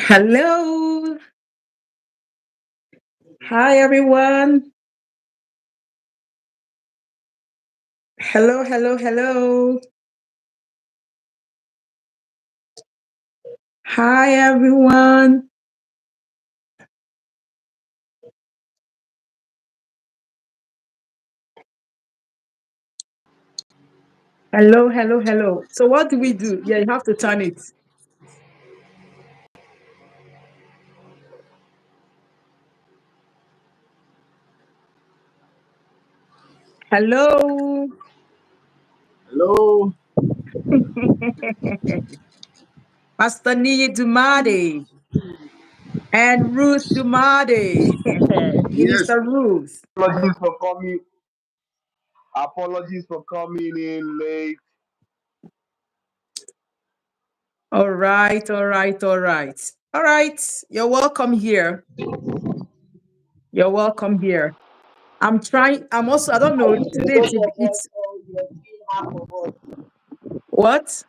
Hello. Hi, everyone. Hello, hello, hello. Hi, everyone. Hello, hello, hello. So, what do we do? Yeah, you have to turn it. Hello. Hello. Pastor Nii Dumade and Ruth Dumade. Yes. Minister Ruth. Apologies for coming. Apologies for coming in late. All right, all right, all right. All right. You're welcome here. You're welcome here. I'm also, I don't know, today it's Half of us. what?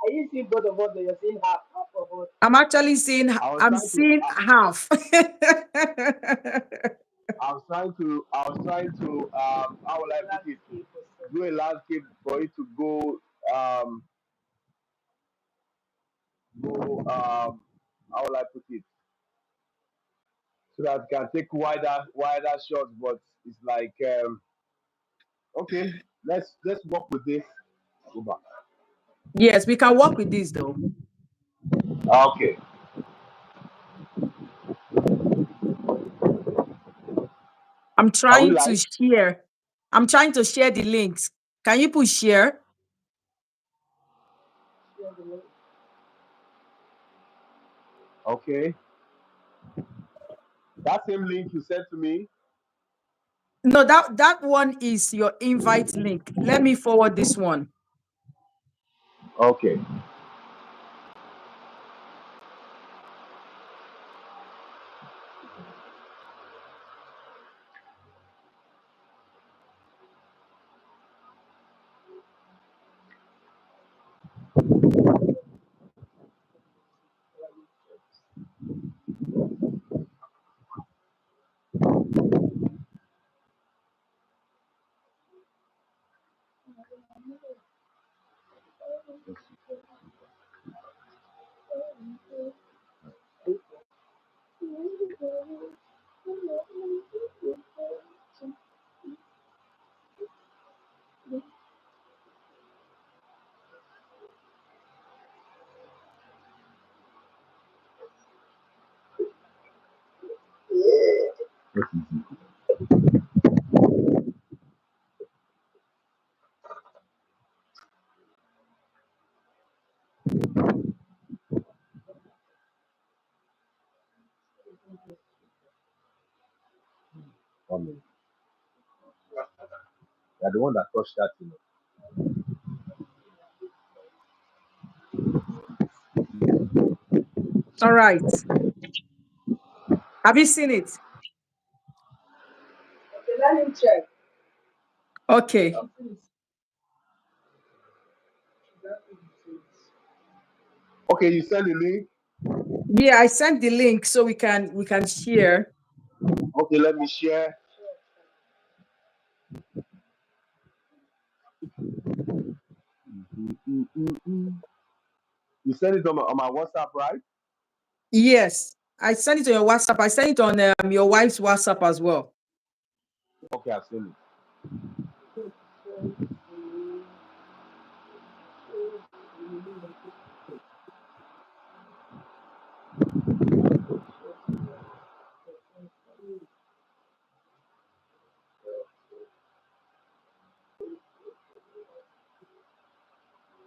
I didn't see both of us, but you're seeing half of us. I'm actually seeing I was I'm trying to. seeing half. How will I put it? Do a landscape for it to go. Um. Go. How will I put it? So that can take wider shots, but it's like okay. Let's work with this. Go back. Yes, we can work with this though. Okay. I'm Are we trying to live? share. I'm trying to share the links. Can you put share? Okay. That same link you sent to me. No, that one is your invite link. Let me forward this one. Okay. You're the one that touched that. All right. Have you seen it? Okay, let me check. Okay. Okay, you send the link. Yeah, I sent the link so we can share. Okay, let me share. You send it on my WhatsApp, right? Yes. I sent it to your WhatsApp. I sent it on your wife's WhatsApp as well. Okay, I've seen it.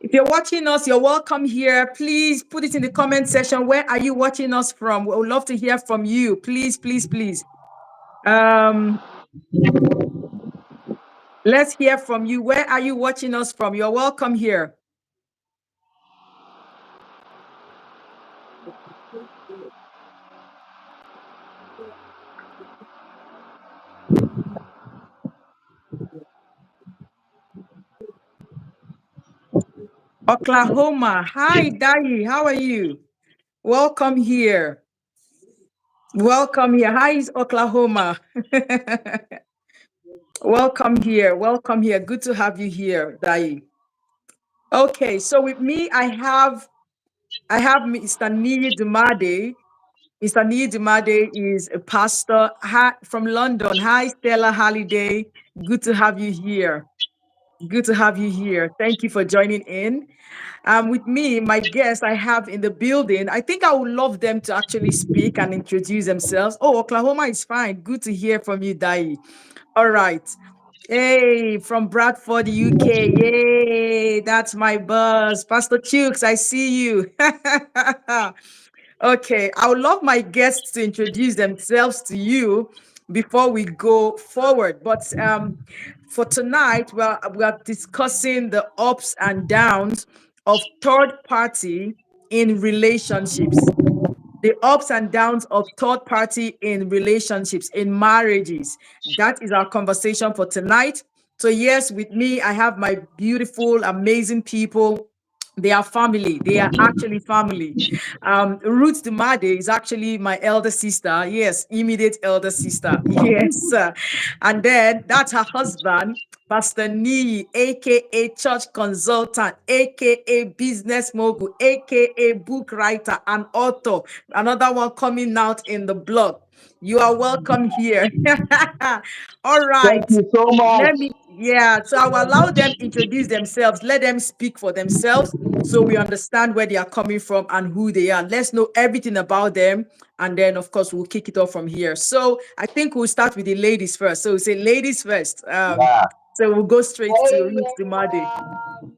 If you're watching us, you're welcome here. Please put it in the comment section. Where are you watching us from? We would love to hear from you. Please, please, please. Um, let's hear from you. Where are you watching us from? You're welcome here. Oklahoma. Hi, Dai. How are you? Welcome here. Welcome here. Hi, is Oklahoma. Welcome here. Welcome here. Good to have you here, Dai. Okay, so with me, I have Mr. Niyi Dumade. Mr. Niyi Dumade is a pastor from London. Hi, Stella Halliday. Good to have you here. Good to have you here. Thank you for joining in. With me, my guests I have in the building. I think I would love them to actually speak and introduce themselves. Oh, Oklahoma is fine. Good to hear from you, Dai. All right. Hey, from Bradford, UK. Yay, that's my buzz. Pastor Chooks, I see you. Okay, I would love my guests to introduce themselves to you before we go forward. But for tonight, we are discussing the ups and downs of third party in relationships, the ups and downs of third party in relationships, in marriages. That is our conversation for tonight. So, yes, with me, I have my beautiful, amazing people. They are family. They are actually family. Ruth Dumade is actually my elder sister. Yes, immediate elder sister. Yes. And then that's her husband, Pastor Nee, aka church consultant, aka business mogul, aka book writer and author. Another one coming out in the blog. You are welcome here. All Thank right. you so much. Yeah, so I will allow them introduce themselves, let them speak for themselves so we understand where they are coming from and who they are. Let's know everything about them. And then, of course, we'll kick it off from here. So I think we'll start with the ladies first. So we say ladies first. Yeah. So we'll go straight to Hey Ruth Dumade. everyone,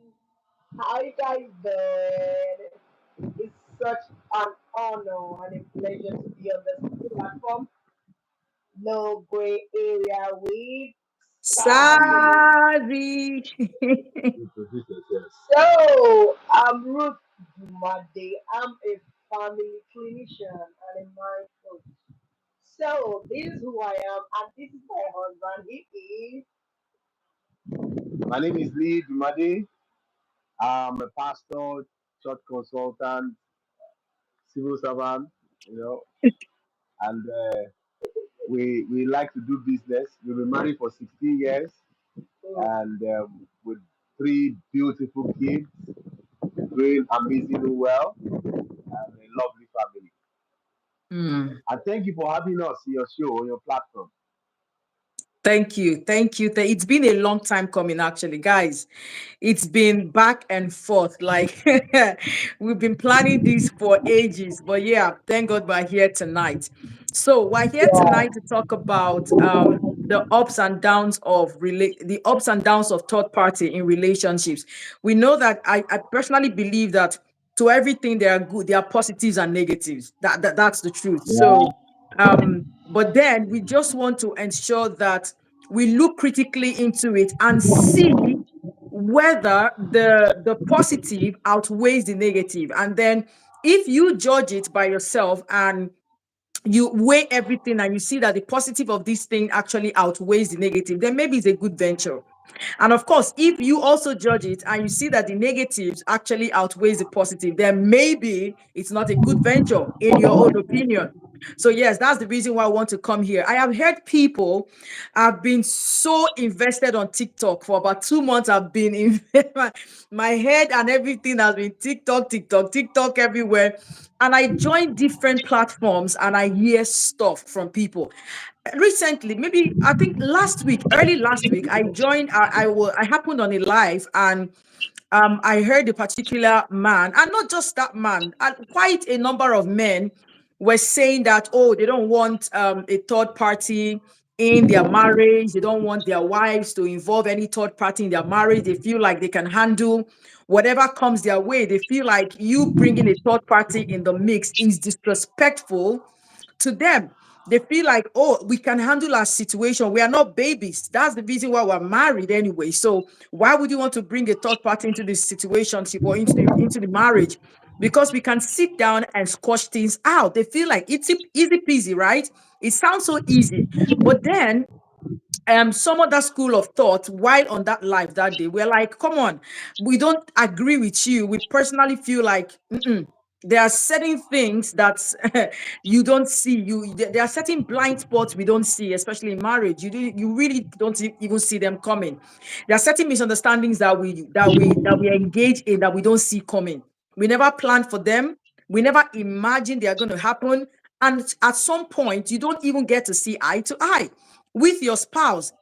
how you guys doing? It's such an honor and a pleasure to be on this platform. No gray area with Sazzy. Sazzy. Introduce yourself. So I'm Ruth Dumade. I'm a family clinician and a mind coach. So this is who I am, and this is my husband. He is. My name is Lee Dumade. I'm a pastor, church consultant, civil servant, you know, and we like to do business. We've been married for 16 years Mm, and with three beautiful kids, doing amazingly well, and a lovely family. Hmm. And thank you for having us in your show, on your platform. Thank you. Thank you. It's been a long time coming, actually, guys. It's been back and forth. Like we've been planning this for ages. But yeah, thank God we're here tonight. So we're here yeah, tonight to talk about the ups and downs of the ups and downs of third party in relationships. We know that I personally believe that to everything there are good, there are positives and negatives. That's the truth. Yeah. So but then we just want to ensure that we look critically into it and see whether the positive outweighs the negative. And then if you judge it by yourself and you weigh everything and you see that the positive of this thing actually outweighs the negative, then maybe it's a good venture. And of course, if you also judge it and you see that the negatives actually outweighs the positive, then maybe it's not a good venture in your own opinion. So yes, that's the reason why I want to come here. I have heard people have been so invested on TikTok for about 2 months. I've been in my head and everything has been TikTok, TikTok, TikTok everywhere. And I join different platforms and I hear stuff from people recently. Maybe I think last week, early last week, I joined. I happened on a live, and I heard a particular man, and not just that man, and quite a number of men were saying that, oh, they don't want a third party in their marriage. They don't want their wives to involve any third party in their marriage. They feel like they can handle whatever comes their way. They feel like you bringing a third party in the mix is disrespectful to them. They feel like, oh, we can handle our situation. We are not babies. That's the reason why we're married anyway. So why would you want to bring a third party into this situationship or into the marriage? Because we can sit down and squash things out. They feel like it's easy peasy, right? It sounds so easy. But then some other school of thought while on that live that day, we're like, come on, we don't agree with you. We personally feel like, mm-mm. There are certain things that you don't see. There are certain blind spots we don't see, especially in marriage. You really don't even see them coming. There are certain misunderstandings that we engage in that we don't see coming. We never plan for them. We never imagine they are going to happen. And at some point, you don't even get to see eye to eye with your spouse,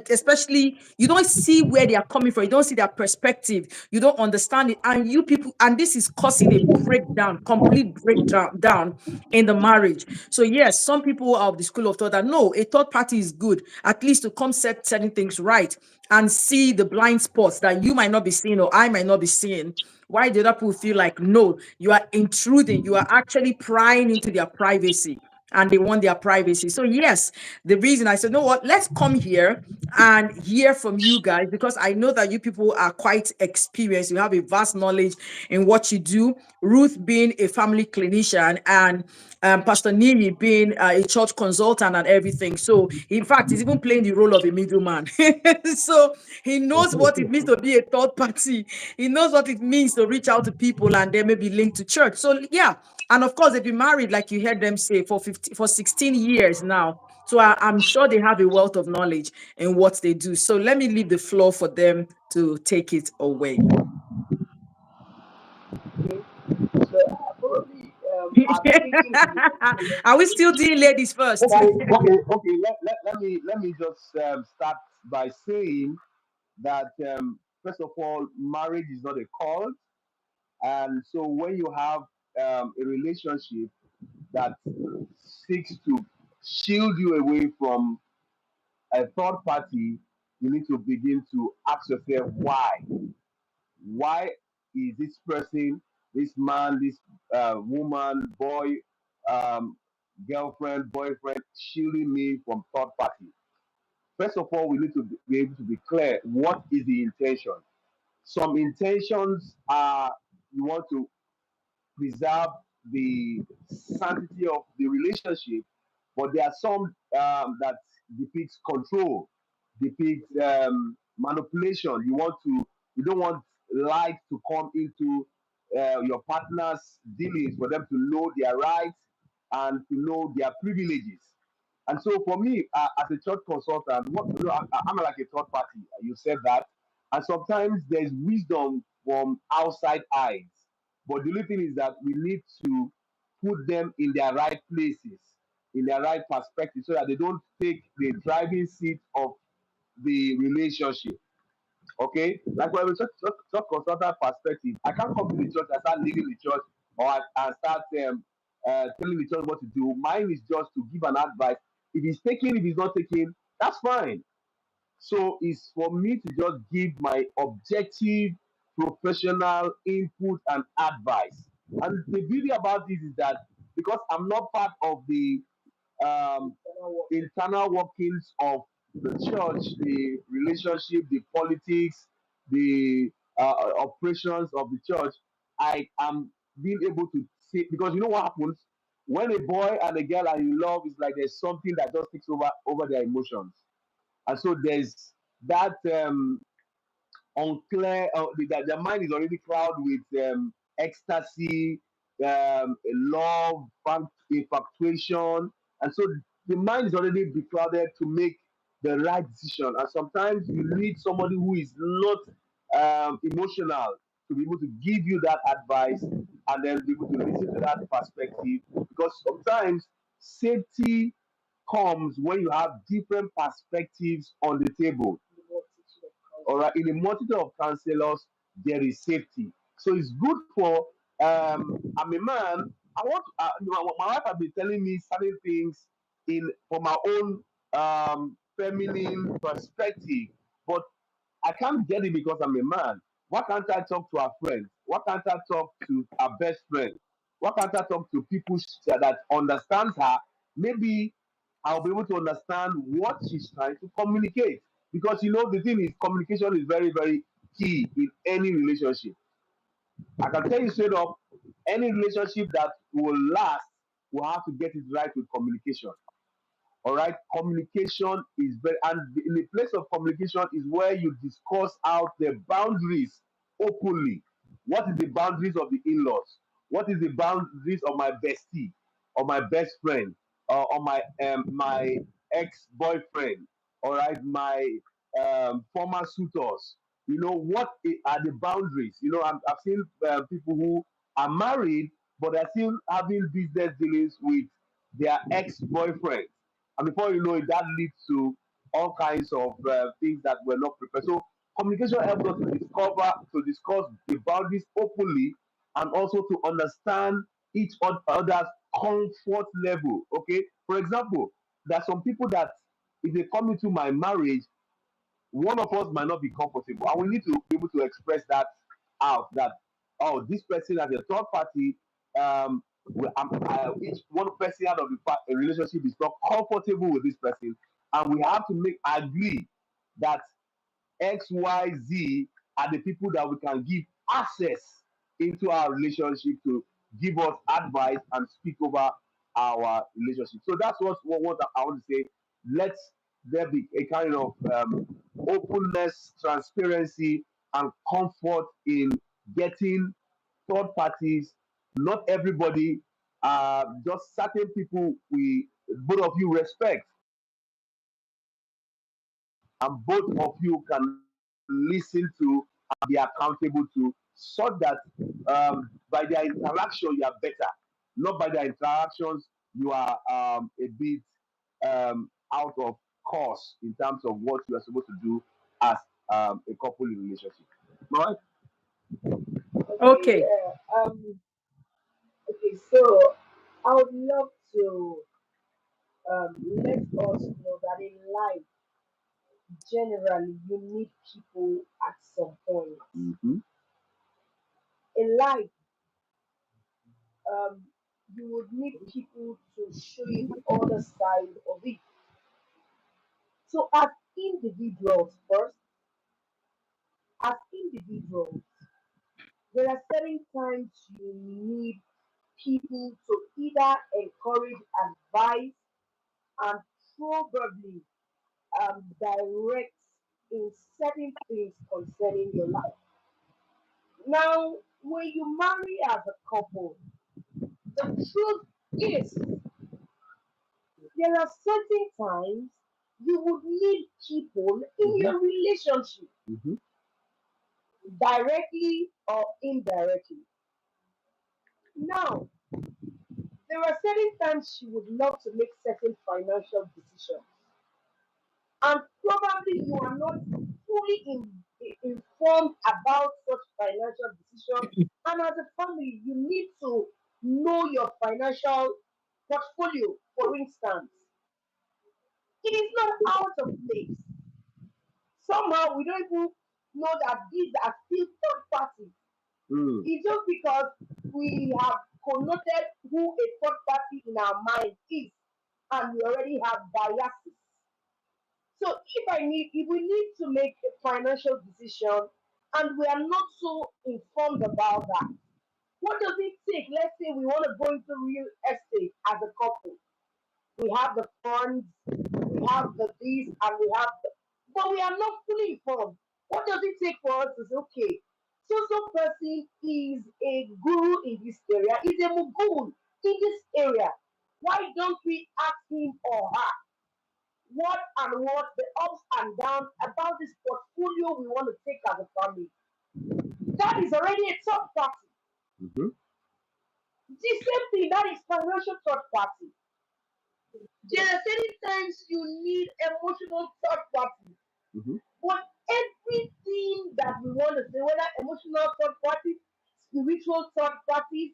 especially you don't see where they are coming from, you don't see their perspective, you don't understand it, and you people, and this is causing a breakdown, complete breakdown in the marriage. So yes, some people are of the school of thought that no, a third party is good, at least to come set certain things right and see the blind spots that you might not be seeing or I might not be seeing. Why the other people feel like no, you are intruding, you are actually prying into their privacy, and they want their privacy. So yes, the reason I said, no, what, let's come here and hear from you guys, because I know that you people are quite experienced. You have a vast knowledge in what you do. Ruth being a family clinician, and Pastor Neri being a church consultant and everything. So in fact, he's even playing the role of a middleman. So he knows what it means to be a third party. He knows what it means to reach out to people and then maybe link to church. So yeah, and of course, they've been married, like you heard them say, for 16 years now. So I'm sure they have a wealth of knowledge in what they do. So let me leave the floor for them to take it away. Okay. So probably I'm thinking in the Are we still doing ladies first? Okay. Let me just start by saying that first of all, marriage is not a cult, and so when you have a relationship that seeks to shield you away from a third party, you need to begin to ask yourself why. Why is this person, this man, this woman, boy, girlfriend, boyfriend, shielding me from third party? First of all, we need to be able to be clear. What is the intention? Some intentions are you want to preserve the sanctity of the relationship, but there are some that depicts control, depicts manipulation. You don't want light to come into your partner's dealings for them to know their rights and to know their privileges. And so, for me, as a church consultant, I'm like a third party. You said that, and sometimes there's wisdom from outside eyes. But the only thing is that we need to put them in their right places, in their right perspective, so that they don't take the driving seat of the relationship. Okay? Like when we talk consultant perspective, I can't come to the church and start leading the church, or and start telling the church what to do. Mine is just to give an advice. If he's taking, if he's not taking, that's fine. So it's for me to just give my objective, professional input and advice. And the beauty about this is that because I'm not part of the um, internal work. internal workings of the church, the relationship, the politics, the operations of the church, I am being able to see, because you know what happens when a boy and a girl are in love, it's like there's something that just takes over their emotions, and so there's that unclear, the mind is already clouded with ecstasy, love, infatuation, and so the mind is already beclouded to make the right decision. And sometimes you need somebody who is not emotional to be able to give you that advice and then be able to listen to that perspective, because sometimes safety comes when you have different perspectives on the table. The multitude of All right, in a multitude of counselors, there is safety. So it's good for. I'm a man. I want. My wife has been telling me certain things in from my own feminine perspective, but I can't get it because I'm a man. Why can't I talk to our friends? Why can't I talk to our best friend? Why can't I talk to people that understands her? Maybe I'll be able to understand what she's trying to communicate. Because the thing is, communication is very, very key in any relationship. I can tell you straight up, any relationship that will last will have to get it right with communication. All right, communication is very, and in the place of communication is where you discuss out the boundaries openly. What is the boundaries of the in-laws? What is the boundaries of my bestie, or my best friend, or my ex boyfriend? All right, my former suitors. Are the boundaries? I've seen people who are married, but they're still having business dealings with their ex boyfriends, and before you know it, that leads to all kinds of things that were not prepared. So communication helps us to discuss the boundaries openly, and also to understand each other's comfort level. Okay, for example, there are some people that if they come into my marriage, one of us might not be comfortable, and we need to be able to express that out. That, oh, this person as a third party, each one person out of the relationship is not comfortable with this person, and we have to make agree that XYZ are the people that we can give access into our relationship, to give us advice and speak over our relationship. So that's what I want to say. Let there be a kind of openness, transparency, and comfort in getting third parties. Not everybody, just certain people we both of you respect, and both of you can listen to and be accountable to, so that by their interaction you are better, not by their interactions you are a bit out of course in terms of what you are supposed to do as a couple in relationship. All right. Okay, Okay. okay, so I would love to let us know that in life, generally, you need people at some point. Mm-hmm. In life, um, you would need people to show you the other side of it. So, as individuals, first, as individuals, there are certain times you need people to either encourage, advise, and probably direct in certain things concerning your life. Now, when you marry as a couple, the truth is there are certain times you would need people in Mm-hmm. your relationship, Mm-hmm. directly or indirectly. Now, there are certain times you would love to make certain financial decisions, and probably you are not fully informed about such financial decisions. And as a family, you need to know your financial portfolio. For instance, it is not out of place. Somehow we don't even know that these are still third parties. Mm. It's just because we have connoted who a third party in our mind is, and we already have biases. So if we need to make a financial decision and we are not so informed about that, what does it take? Let's say we want to go into real estate as a couple. We have the funds, we have the this, and we have the, but we are not fully informed. What does it take for us to say, okay, so person is a guru in this area, is a mogul in this area. Why don't we ask him or her what and what the ups and downs about this portfolio we want to take as a family? That is already a third party. Mm-hmm. The same thing, that is financial third party. There are certain times you need emotional third party. Mm-hmm. But everything that we want to say, whether emotional third parties, spiritual third parties,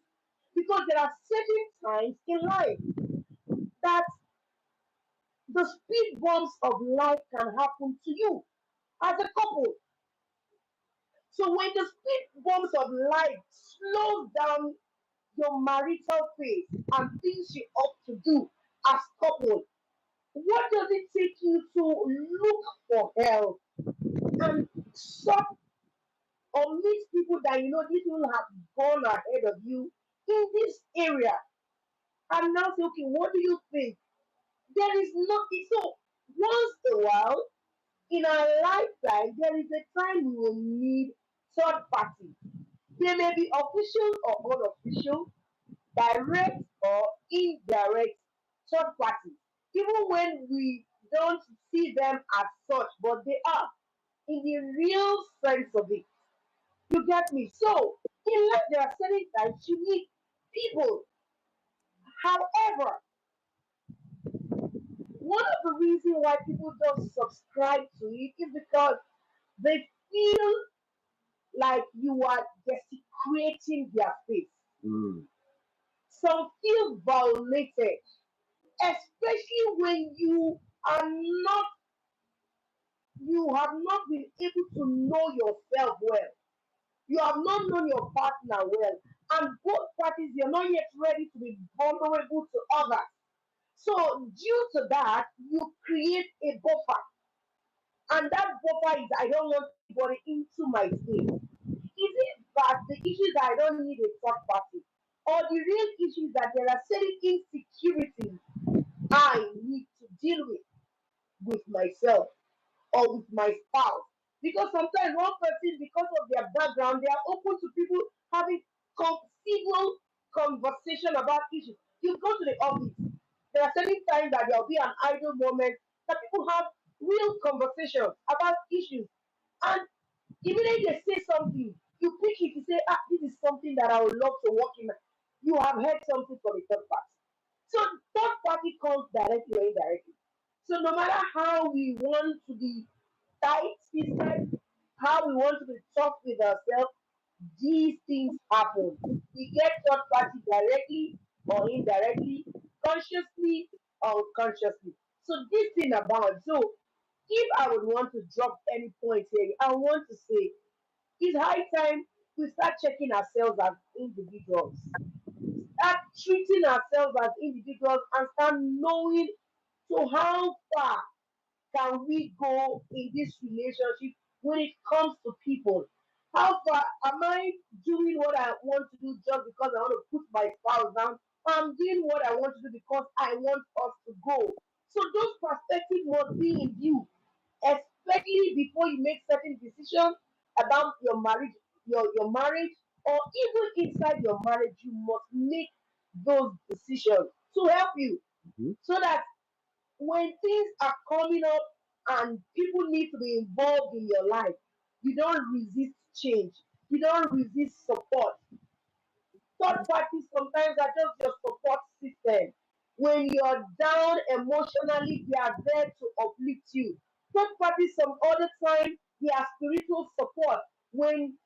because there are certain times in life that the speed bumps of life can happen to you as a couple. So when the speed bumps of life slows down your marital phase and things you ought to do as couple, what does it take you to look for help and sort or meet people that you know these people have gone ahead of you in this area and now say, okay, what do you think? There is nothing. So once a while in our lifetime, there is a time we will need third party. They may be official or unofficial, direct or indirect third parties, even when we don't see them as such, but they are in the real sense of it. You get me? So, in life, there are certain times you need people. However, one of the reasons why people don't subscribe to it is because they feel like you are desecrating their space. Mm. Some feel violated, especially when you have not been able to know yourself well. You have not known your partner well, and both parties you're not yet ready to be vulnerable to others. So due to that, you create a buffer, and that buffer is I don't want anybody into my space. Is it that the issue is that I don't need a third party, or the real issue is that there are certain insecurities I need to deal with myself or with my spouse. Because sometimes one person, because of their background, they are open to people having civil conversation about issues. You go to the office, there are certain times that there will be an idle moment that people have real conversations about issues. And immediately they say something, you pick it, you say, this is something that I would love to work in. You have heard something from the third party. So third party comes directly or indirectly. So no matter how we want to be tight fisted, how we want to be tough with ourselves, these things happen. We get third party directly or indirectly, consciously or unconsciously. So this thing about so if I would want to drop any point here, I want to say it's high time we start checking ourselves as individuals, start treating ourselves as individuals, and start knowing to how far can we go in this relationship when it comes to people? How far am I doing what I want to do just because I want to put my spouse down? I'm doing what I want to do because I want us to go. So those perspectives must be in view, especially before you make certain decisions about your marriage, or even inside your marriage, you must make those decisions to help you Mhm. so that when things are coming up and people need to be involved in your life, you don't resist change. You don't resist support. Third parties sometimes are just your support system. When you're down emotionally, they are there to uplift you. Third parties some other time, they are spiritual support. When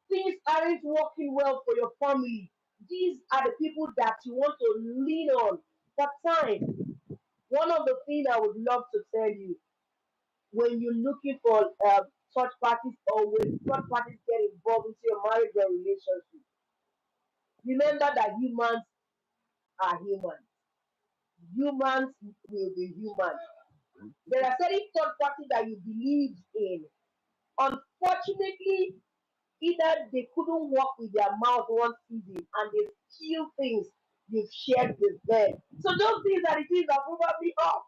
things aren't working well for your family, these are the people that you want to lean on for time. One of the things I would love to tell you when you're looking for third parties or when third parties get involved into your marriage or relationship, remember that humans are humans. Humans will be human. There are certain third parties that you believe in. Unfortunately, either they couldn't walk with their mouth one season and they steal things you've shared with them. So those things are the things that probably off.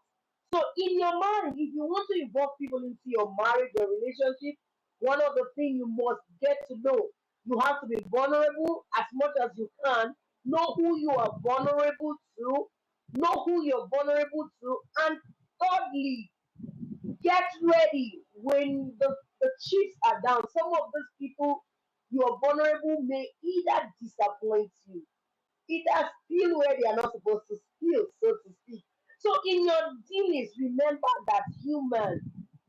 So in your mind, if you want to involve people into your marriage or relationship, one of the things you must get to know, you have to be vulnerable as much as you can. Know who you are vulnerable to. Know who you're vulnerable to. And thirdly, get ready when the chips are down. Some of these people you are vulnerable may either disappoint you, either steal where they are not supposed to steal, so to speak. So in your dealings, remember that human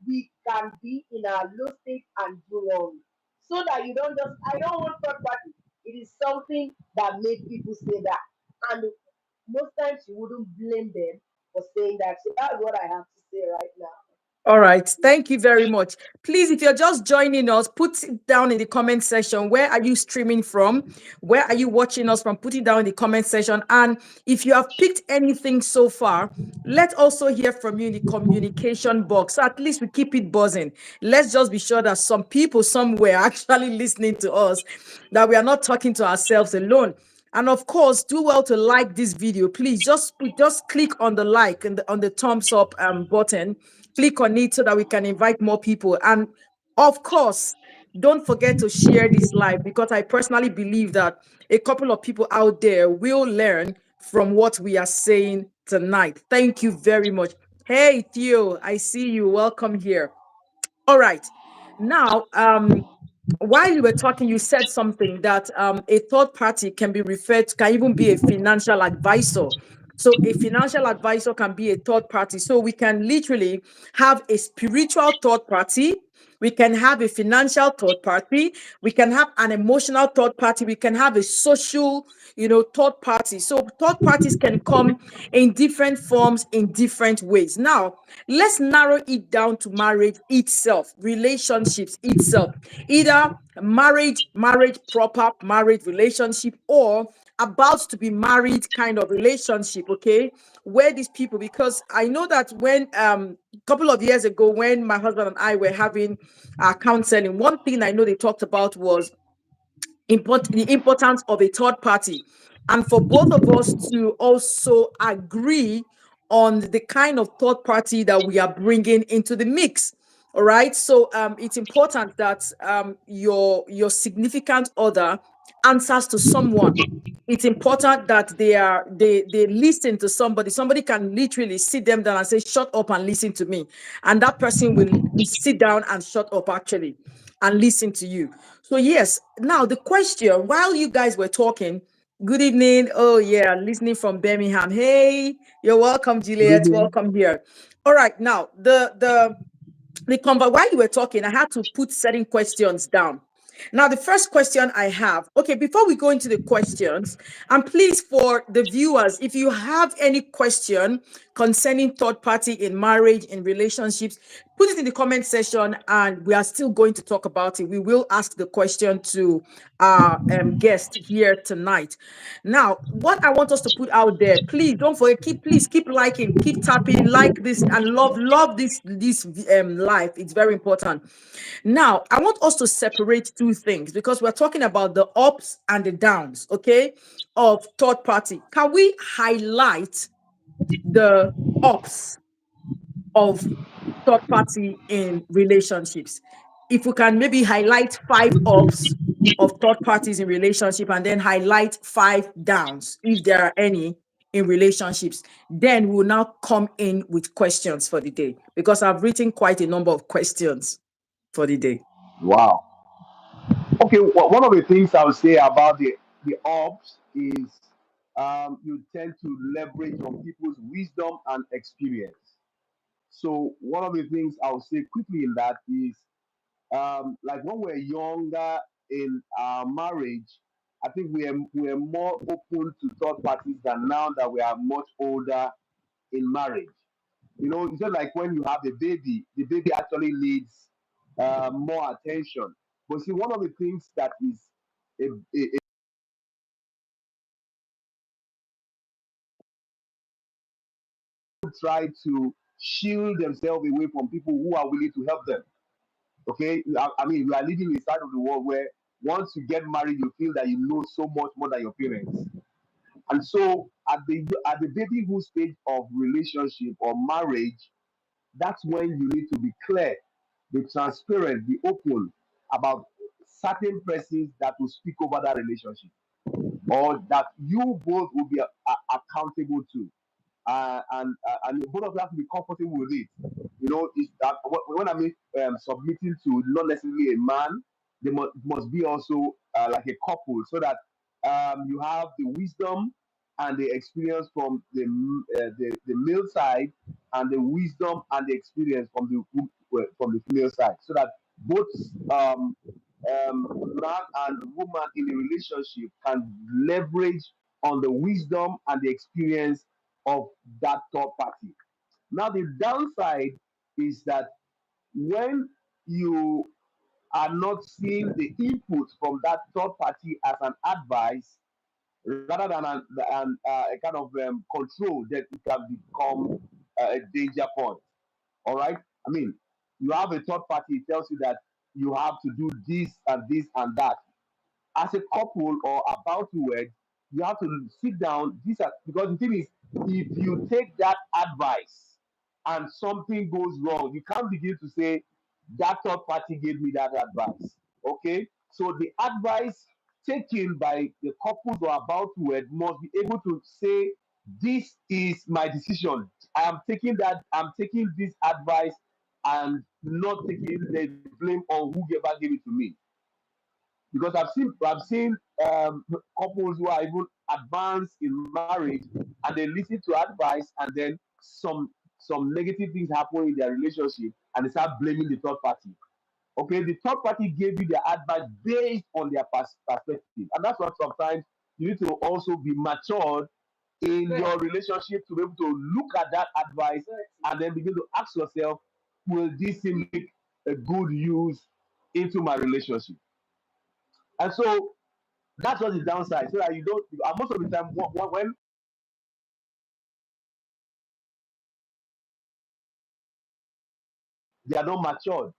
we can be in our low state and do wrong. So that you don't just I don't want third party. It is something that made people say that. And most times you wouldn't blame them for saying that. So that's what I have to say right now. All right. Thank you very much. Please, if you're just joining us, put it down in the comment section. Where are you streaming from? Where are you watching us from? Put it down in the comment section. And if you have picked anything so far, let's also hear from you in the communication box. So at least we keep it buzzing. Let's just be sure that some people somewhere are actually listening to us, that we are not talking to ourselves alone. And of course, do well to like this video. Please just click on the like and on the thumbs up button. Click on it so that we can invite more people. And of course, don't forget to share this live, because I personally believe that a couple of people out there will learn from what we are saying tonight. Thank you very much. Hey, Theo, I see you. Welcome here. All right. Now, while you were talking, you said something that a third party can be referred to, can even be a financial advisor. So, a financial advisor can be a third party. So, we can literally have a spiritual third party. We can have a financial third party. We can have an emotional third party. We can have a social, third party. So, third parties can come in different forms, in different ways. Now, let's narrow it down to marriage itself, relationships itself, either marriage proper, marriage relationship, or about to be married kind of relationship. Okay, where these people, because I know that when a couple of years ago, when my husband and I were having counseling, one thing I know they talked about was the importance of a third party, and for both of us to also agree on the kind of third party that we are bringing into the mix. All right, so it's important that your significant other answers to someone. It's important that they listen to somebody. Somebody can literally sit them down and say, "Shut up and listen to me," and that person will sit down and shut up actually and listen to you. So yes, now the question, while you guys were talking, good evening. Oh yeah, listening from Birmingham. Hey, you're welcome, Good Juliet. evening. Welcome here. All right, now while you were talking, I had to put certain questions down. Now, the first question I have, okay, before we go into the questions, and please, for the viewers, if you have any question concerning third party in marriage, in relationships, put it in the comment section, and we are still going to talk about it. We will ask the question to our guest here tonight. Now, what I want us to put out there, please don't forget, please keep liking, keep tapping, like this, and love this live. It's very important. Now, I want us to separate two things, because we're talking about the ups and the downs, okay, of third party. Can we highlight the ups of third party in relationships? If we can maybe highlight five ups of third parties in relationship, and then highlight five downs, if there are any, in relationships, then we'll now come in with questions for the day, because I've written quite a number of questions for the day. Wow. Okay, one of the things I would say about the ops is you tend to leverage on people's wisdom and experience. So one of the things I would say quickly in that is like when we're younger in our marriage, I think we're more open to third parties than now that we are much older in marriage. It's just like when you have the baby actually needs more attention. But see, one of the things that is a try to shield themselves away from people who are willing to help them. Okay, I mean, we are living in a side of the world where once you get married, you feel that you know so much more than your parents. And so, at the babyhood stage of relationship or marriage, that's when you need to be clear, be transparent, be open about certain persons that will speak over that relationship or that you both will be accountable to. And both of you have to be comfortable with it. Is that when I mean submitting to not necessarily a man, they must be also like a couple, so that you have the wisdom and the experience from the male side, and the wisdom and the experience from the female side, so that both man and woman in a relationship can leverage on the wisdom and the experience of that third party. Now, the downside is that when you are not seeing the input from that third party as an advice rather than a kind of control, that it can become a danger point. All right? I mean, you have a third party, it tells you that you have to do this and that. As a couple or about to wed, you have to sit down. Because the thing is, if you take that advice and something goes wrong, you can't begin to say that third party gave me that advice. Okay, so the advice taken by the couples who are about to wed must be able to say, "This is my decision. I am taking that. I'm taking this advice and not taking the blame on whoever gave it to me." Because I've seen couples who are even advanced in marriage, and they listen to advice, and then some negative things happen in their relationship, and they start blaming the third party. Okay, the third party gave you their advice based on their perspective, and that's what sometimes you need to also be matured in your relationship to be able to look at that advice and then begin to ask yourself, will this thing make a good use into my relationship? And so that's what the downside. So that you don't. And most of the time, when they are not matured,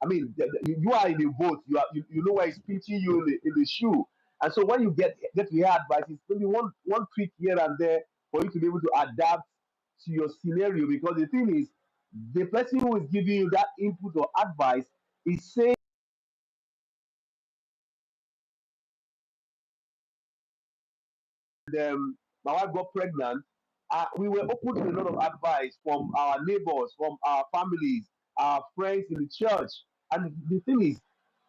I mean, you are in a boat. You know where it's pinching you in the shoe. And so when you get to hear advice, it's maybe one tweak here and there for you to be able to adapt to your scenario. Because the thing is, the person who is giving you that input or advice is saying, my wife got pregnant, we were open to a lot of advice from our neighbors, from our families, our friends in the church. And the thing is,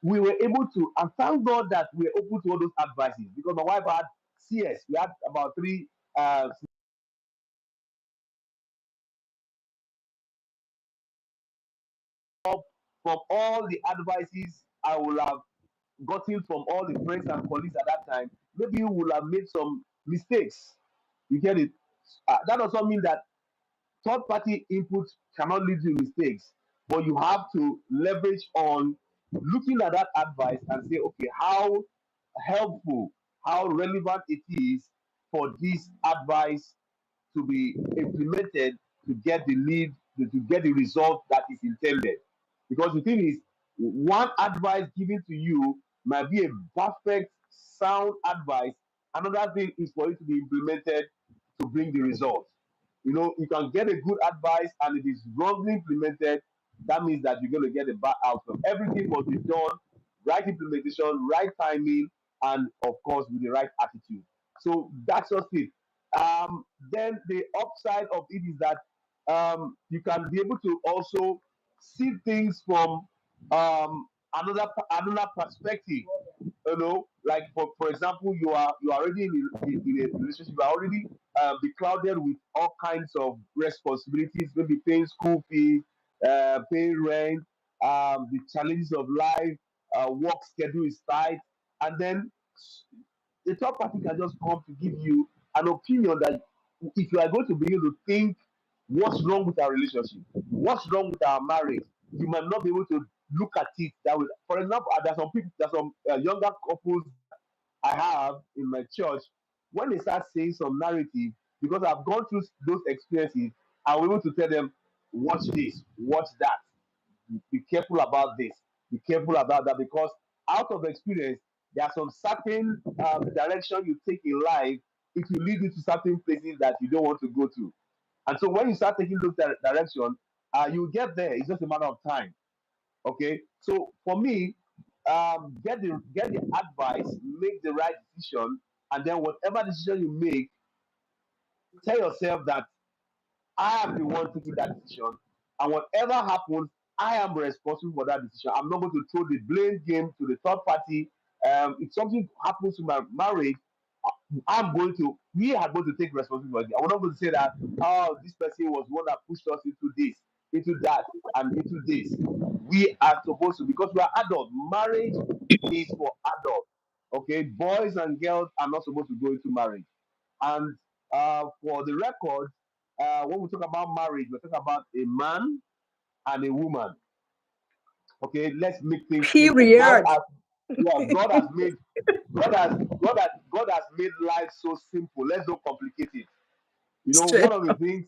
we were able to, and thank God that we were open to all those advices because my wife had CS. We had about three from all the advices I would have gotten from all the friends and colleagues at that time. Maybe you would have made some mistakes. You get it? That does not mean that third party input cannot lead to mistakes, but you have to leverage on looking at that advice and say, okay, how helpful, how relevant it is for this advice to be implemented to get the lead, to get the result that is intended. Because the thing is, one advice given to you might be a perfect, sound advice. Another thing is for it to be implemented to bring the result. You know, you can get a good advice and it is wrongly implemented. That means that you're going to get a bad outcome. Everything must be done, right implementation, right timing, and of course, with the right attitude. So that's just it. Then the upside of it is that you can be able to also see things from another perspective. You know, like for example, you are already in a relationship. You are already beclouded with all kinds of responsibilities, maybe paying school fees, paying rent, the challenges of life, work schedule is tight, and then the third party can just come to give you an opinion that if you are going to be able to think what's wrong with our relationship, what's wrong with our marriage, you might not be able to look at it that way. For example, there's some younger couples that I have in my church. When they start saying some narrative, because I've gone through those experiences, I'm able to tell them, watch this, watch that, be careful about this, be careful about that, because out of experience, there are some certain direction you take in life, it will lead you to certain places that you don't want to go to. And so when you start taking those direction, you get there. It's just a matter of time. Okay. So for me, get the advice, make the right decision, and then whatever decision you make, tell yourself that I am the one taking that decision. And whatever happens, I am responsible for that decision. I'm not going to throw the blame game to the third party. If something happens to my marriage, we are going to take responsibility. I'm not going to say that, oh, this person was one that pushed us into this, into that, and into this. We are supposed to, because we are adults. Marriage is for adults. Okay, boys and girls are not supposed to go into marriage. And for the record, when we talk about marriage, we're talking about a man and a woman. Okay, let's make things simple. Period. Yeah, God has made life so simple. Let's not complicate it. You know, one Straight of the up. things,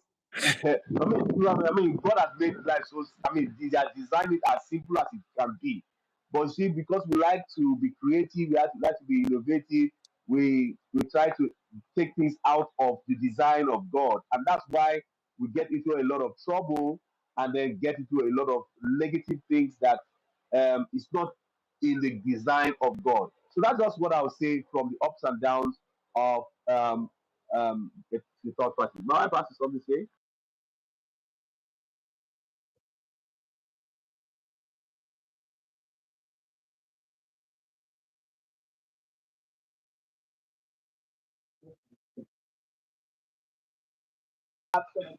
I mean, God has made life so. I mean, He has designed it as simple as it can be. But you see, because we like to be creative, like to be innovative, we try to take things out of the design of God, and that's why we get into a lot of trouble, and then get into a lot of negative things that is not in the design of God. So that's just what I would say from the ups and downs of the third party. My wife has something to say.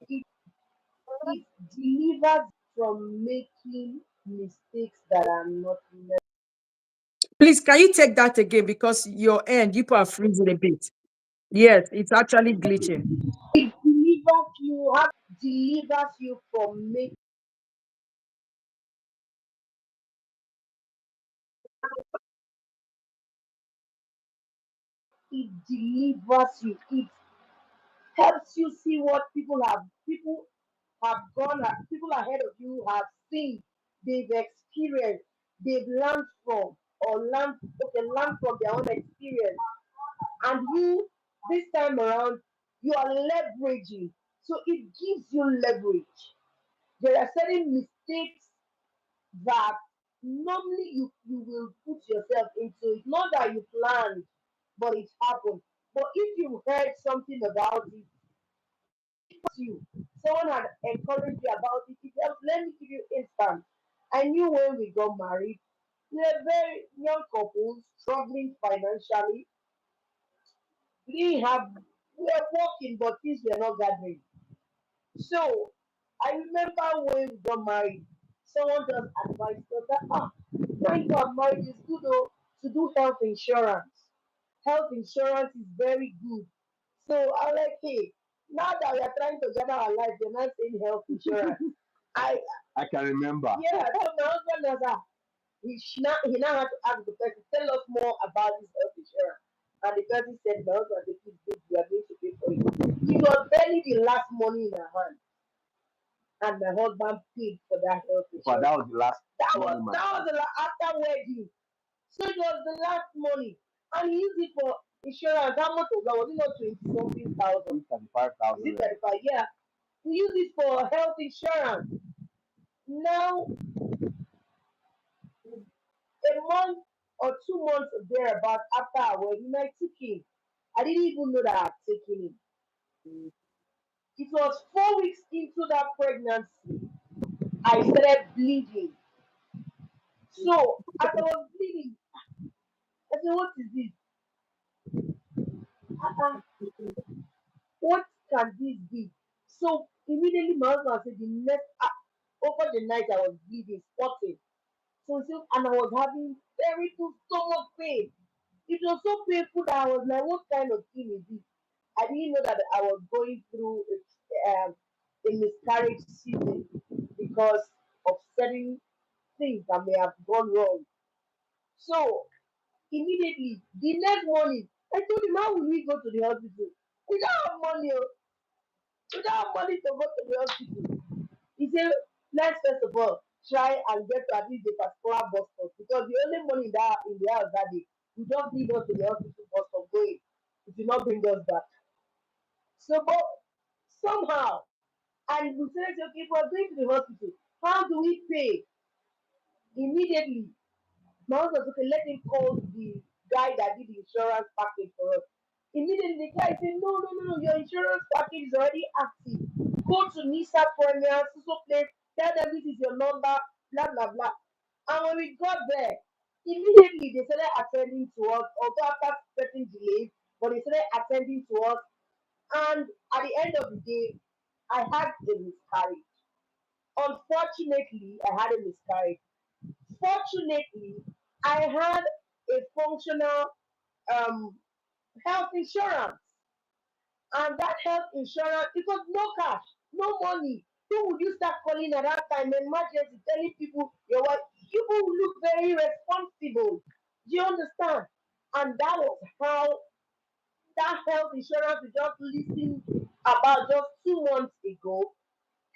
It, it delivers from making mistakes that are not necessary. Please, can you take that again? Because your end, you are freezing a bit. Yes, it's actually glitching. It delivers you from making. It delivers you. It helps you see what people ahead of you have seen, they've experienced, they've learned from, or learned from their own experience. And you, this time around, you are leveraging. So it gives you leverage. There are certain mistakes that normally you will put yourself into. It's not that you planned, but it happened. But if you heard something about it, you, someone had encouraged you about it, it helps. Let me give you instance. I knew when we got married, we were very young couples struggling financially. We didn't have, we were working, but things were not gathering. So I remember when we got married, someone just advised us that when you are married, it's good to do health insurance. Health insurance is very good. So I was like, hey, now that we are trying to gather our life, you're not saying health insurance. I I can remember. Yeah, so my husband was he now had to ask the person, tell us more about this health insurance. And the person said, my husband said, please, babe, we are going to pay for it. It was barely the last money in her hand, and my husband paid for that health But insurance. that was the last That money was in my that was hand. after wedding. So it was the last money. And he used it for insurance. How much was that? Was it not 20 something thousand? 35,000. Is it 35? Yeah. We use it for health insurance. Now, a month or 2 months thereabout after our wedding, I took him. I didn't even know that I had taken him. It was 4 weeks into that pregnancy, I started bleeding. So, as I was bleeding, I said, what is this? Uh-uh. What can this be? So, immediately my husband said, over the night I was bleeding, spotting. And I was having terrible stomach pain. It was so painful that I was like, what kind of thing is this? I didn't know that I was going through a miscarriage season because of certain things that may have gone wrong. So immediately, the next morning, I told him, how will we go to the hospital? We don't have money. Oh. We don't have money to go to the hospital. He said, let's first of all try and get to at least the particular bus stop, because the only money that in the house that day, we just lead us to the hospital bus stop going. It will not bring us back. So, but somehow, and we said, okay, we're going to the hospital. How do we pay? Immediately, my husband said, okay, let him call the guy that did the insurance package for us. Immediately, the guy said, no, no, no, no, your insurance package is already active. Go to NISA Premier, so place, tell them this is your number, blah, blah, blah. And when we got there, immediately they started attending to us, although after certain delays, but they started attending to us. And at the end of the day, I had a miscarriage. Unfortunately, I had a miscarriage. Fortunately, I had a functional um, health insurance. And that health insurance, it was no cash, no money. Who would you start calling at that time? Emergency, telling people your wife. People who look very responsible. Do you understand? And that was how that health insurance we just listened about just 2 months ago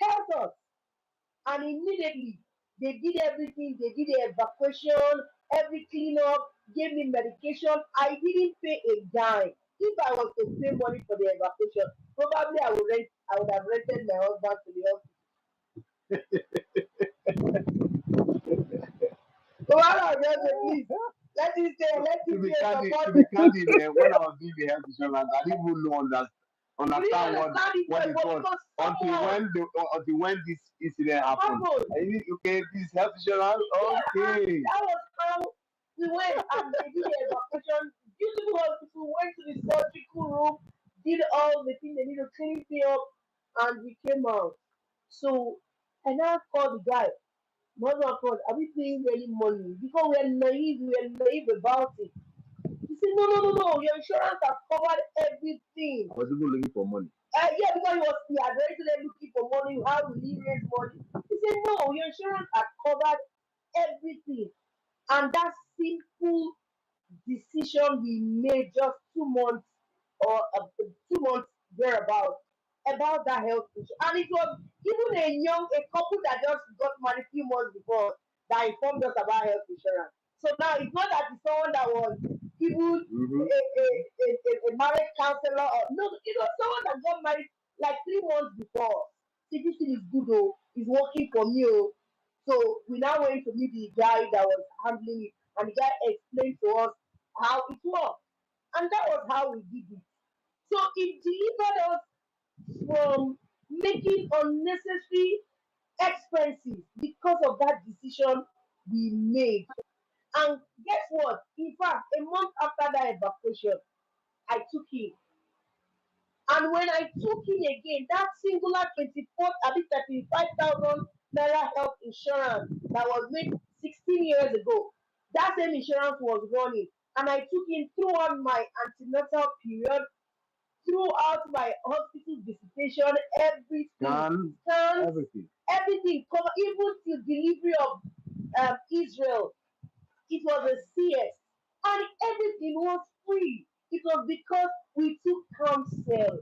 helped us. And immediately they did everything. They did the evacuation, every cleanup, gave me medication. I didn't pay a dime. If I was to pay money for the evacuation, probably I would have rented my husband to the office. Well, just say, please, let me say, let To me be be a candid, support. to be candid, when I was doing the health insurance, I didn't even know You didn't understand understand it what well, it but was because until someone until when this incident happened. happened. Okay, this health insurance, Yeah, and okay. that was how we went and they did the evacuation. Beautiful hospital, went to the surgical room, did all the things they need to clean me up, and we came out. So, and I called the guy. Mother of God, are we paying any money? Because we are naive about it. He said, no, no, no, no, your insurance has covered everything. I was even looking for money. Yeah, because he had already there looking for money. How will he raise money? He said, no, your insurance has covered everything. And that simple decision we made just 2 months or 2 months thereabout about that health issue. And it was even a couple that just got married a few months before that informed us about health insurance. So now it's not that it's someone that was even Mm-hmm. a marriage counselor or no, it was someone that got married like 3 months before. See, this thing is good, oh, it's working for me, oh. So we now went to meet the guy that was handling it, and the guy explained to us how it works. And that was how we did it. So it delivered us from making unnecessary expenses because of that decision we made. And guess what? In fact, a month after that evacuation, I took him. And when I took in again, that singular 24, I think 35,000 naira health insurance that was made 16 years ago, that same insurance was running. And I took in throughout my antenatal period, throughout my hospital visitation, everything, Scan, scans, everything. everything, cover, even till delivery of Israel. It was a CS, and everything was free. It was because we took counsel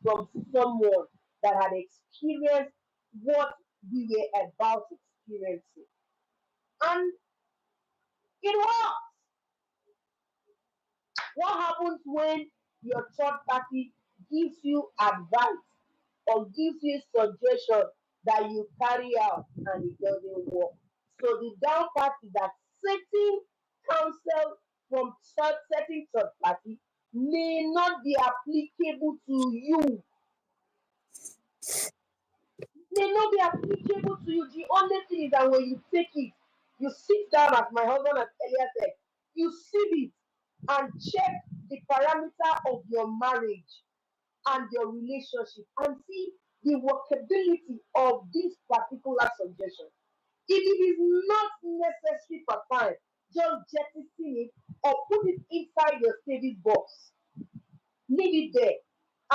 from someone that had experienced what we were about experiencing. And it works. What happens when your third party gives you advice or gives you suggestion that you carry out and it doesn't work? So the down part is that certain counsel from certain third party may not be applicable to you, may not be applicable to you. The only thing is that when you take it, you sit down, as my husband has earlier said, you see it and check the parameter of your marriage and your relationship and see the workability of this particular suggestion. If it is not necessary per time, just jettison it or put it inside your savings box. Leave it there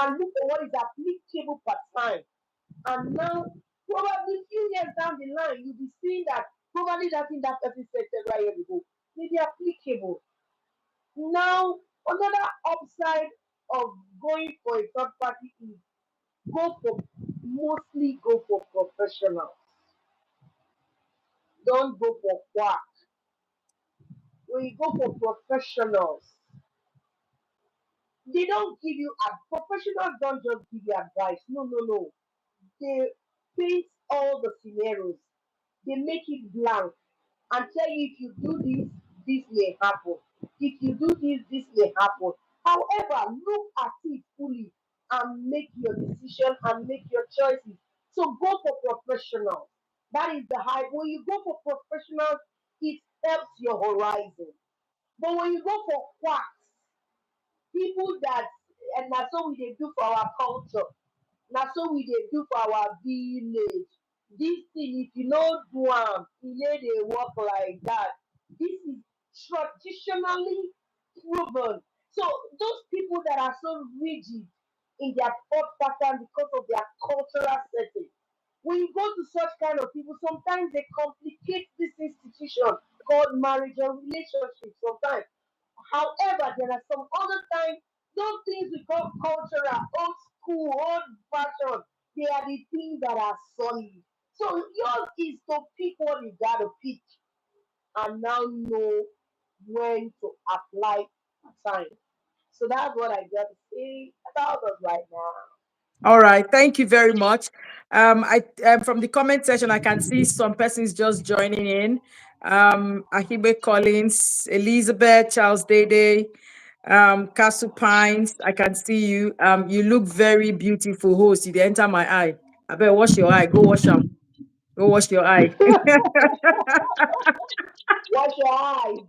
and look for what is applicable per time. And now, probably few years down the line, you'll be seeing that probably that thing that person said several years ago may be applicable. Now, another upside of going for a third party is go for mostly go for professionals. Don't go for quack. When you go for professionals, they don't give you professionals don't just give you advice. No, no, no. They paint all the scenarios. They make it blank and tell you if you do this, this may happen. If you do this, this may happen. However, look at it fully and make your decision and make your choices. So go for professionals. That is the high. When you go for professionals, it helps your horizon. But when you go for quacks, people that and that's what we dey do for our culture, na so we dey do for our village. This thing, if you no do am, e no dey work like that. This is traditionally proven. So those people that are so rigid in their thought pattern because of their cultural setting, when you go to such kind of people, sometimes they complicate this institution called marriage or relationship. Sometimes, however, there are some other times those things we call cultural, old school, old fashion, they are the things that are solid. So yours is to pick what you gotta pick and now know when to apply time. So that's what I got to say about us right now. All right, thank you very much. I From the comment section, I can see some persons just joining in. Ahibe Collins, Elizabeth, Charles Dede, Castle Pines. I can see you. You look very beautiful, host. You dey enter my eye. I better wash your eye. Go wash them. Go wash your eye. Wash your eyes.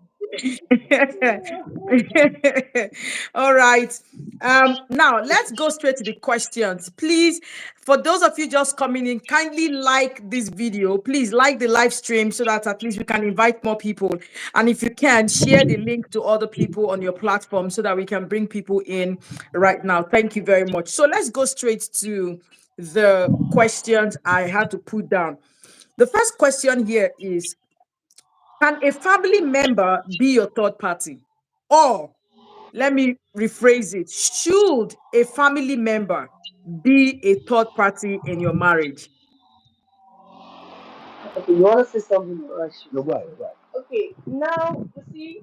All right. Now let's go straight to the questions. Please, for those of you just coming in, kindly like this video. Please like the live stream so that at least we can invite more people. And if you can, share the link to other people on your platform so that we can bring people in right now. Thank you very much. So let's go straight to the questions I had to put down. The first question here is, can a family member be your third party? Or let me rephrase it. Should a family member be a third party in your marriage? Okay, you want to say something or I should No, say right, something? right. Okay, now you see,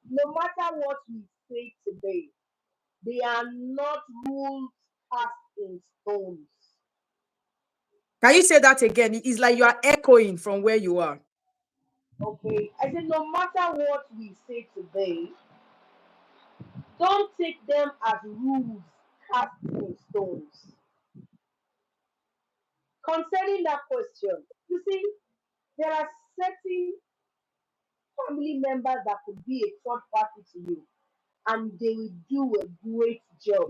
no matter what we say today, they are not rules cast in stones. Can you say that again? It's like you are echoing from where you are. Okay, I said no matter what we say today, don't take them as rules cast in stones. Concerning that question, you see, there are certain family members that could be a third party to you, and they will do a great job.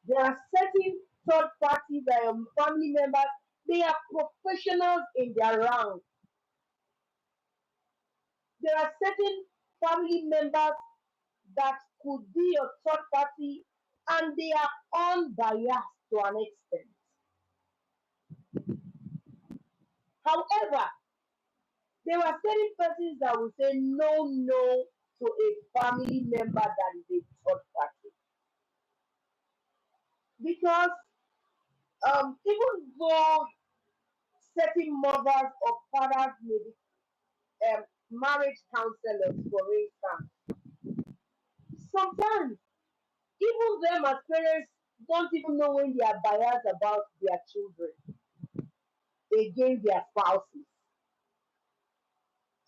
There are certain third parties that are family members, they are professionals in their round. There are certain family members that could be your third party and they are unbiased to an extent. However, there are certain persons that will say no to a family member that is a third party. Because even though certain mothers or fathers may be marriage counselors, for instance, sometimes even them as parents don't even know when they are biased about their children against their spouses,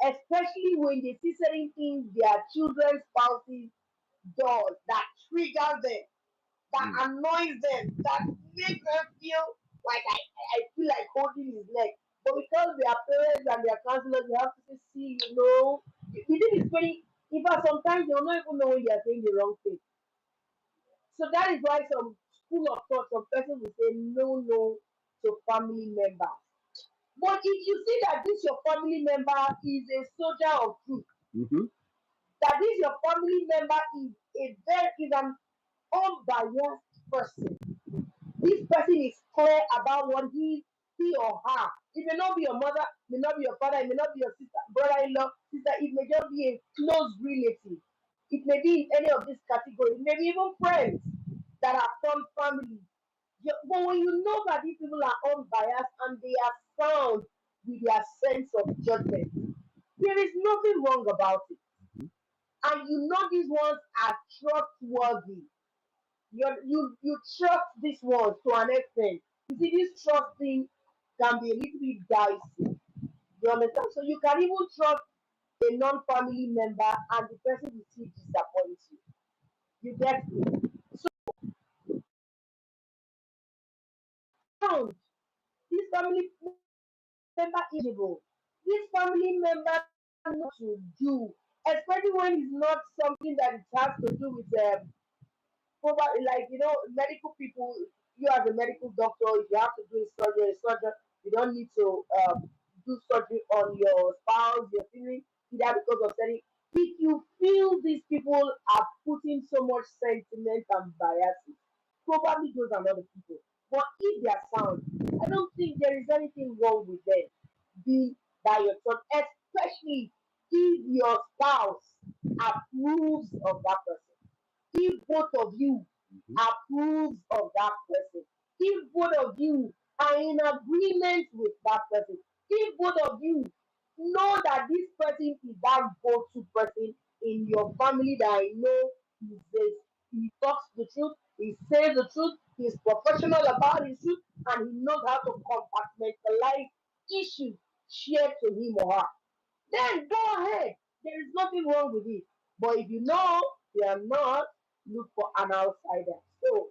especially when they see certain things their children's spouses does that trigger them, that Mm. annoys them, that makes them feel like I feel like holding his leg. But because they are parents and they are counselors, you have to say, see, the thing is very, in fact, sometimes they'll not even know when they are saying the wrong thing. So that is why some school of thought, some person will say no to family members. But if you see that this your family member is a soldier of truth, Mm-hmm. that this your family member is an unbiased person, this person is clear about what he or her. It may not be your mother, it may not be your father, it may not be your sister, brother-in-law, sister. It may just be a close relative. It may be in any of these categories. It may be even friends that are from family. But when you know that these people are unbiased and they are sound with their sense of judgment, there is nothing wrong about it. And you know these ones are trustworthy. You trust these ones to an extent. You see, this trusting can be a little bit dicey. You understand? So you can even trust a non-family member and the person will still disappoint you. You get me? Found this family member is able. This family member knows to do, especially when it's not something that it has to do with probably like medical people. You as a medical doctor, if you have to do a surgery, you don't need to do surgery on your spouse, your family, either because of setting. If you feel these people are putting so much sentiment and biases, probably those are not the people. But if they are sound, I don't think there is anything wrong with them being by your thought, especially if your spouse approves of that person, if both of you Mm-hmm. approves of that person, if both of you are in agreement with that person, if both of you know that this person is that go-to person in your family that I know he talks the truth, he says the truth, he's professional about his truth, and he knows how to compartmentalize issues share to him or her, then go ahead. There is nothing wrong with it. But if you know they are not, look for an outsider. So,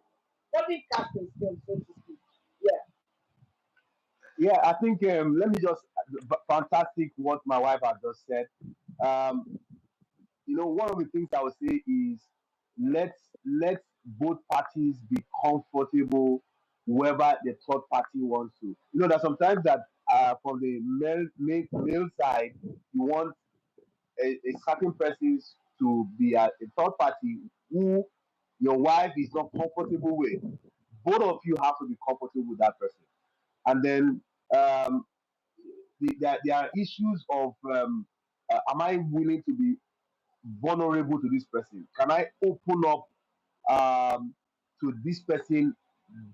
nothing cast in stone, so to speak. Yeah. Yeah, I think let me just fantastic what my wife has just said. Um, one of the things I would say is let both parties be comfortable whoever the third party wants to. That sometimes that from the male side, you want a certain person to be a third party who your wife is not comfortable with. Both of you have to be comfortable with that person. And then um, there are issues of am I willing to be vulnerable to this person? Can I open up to this person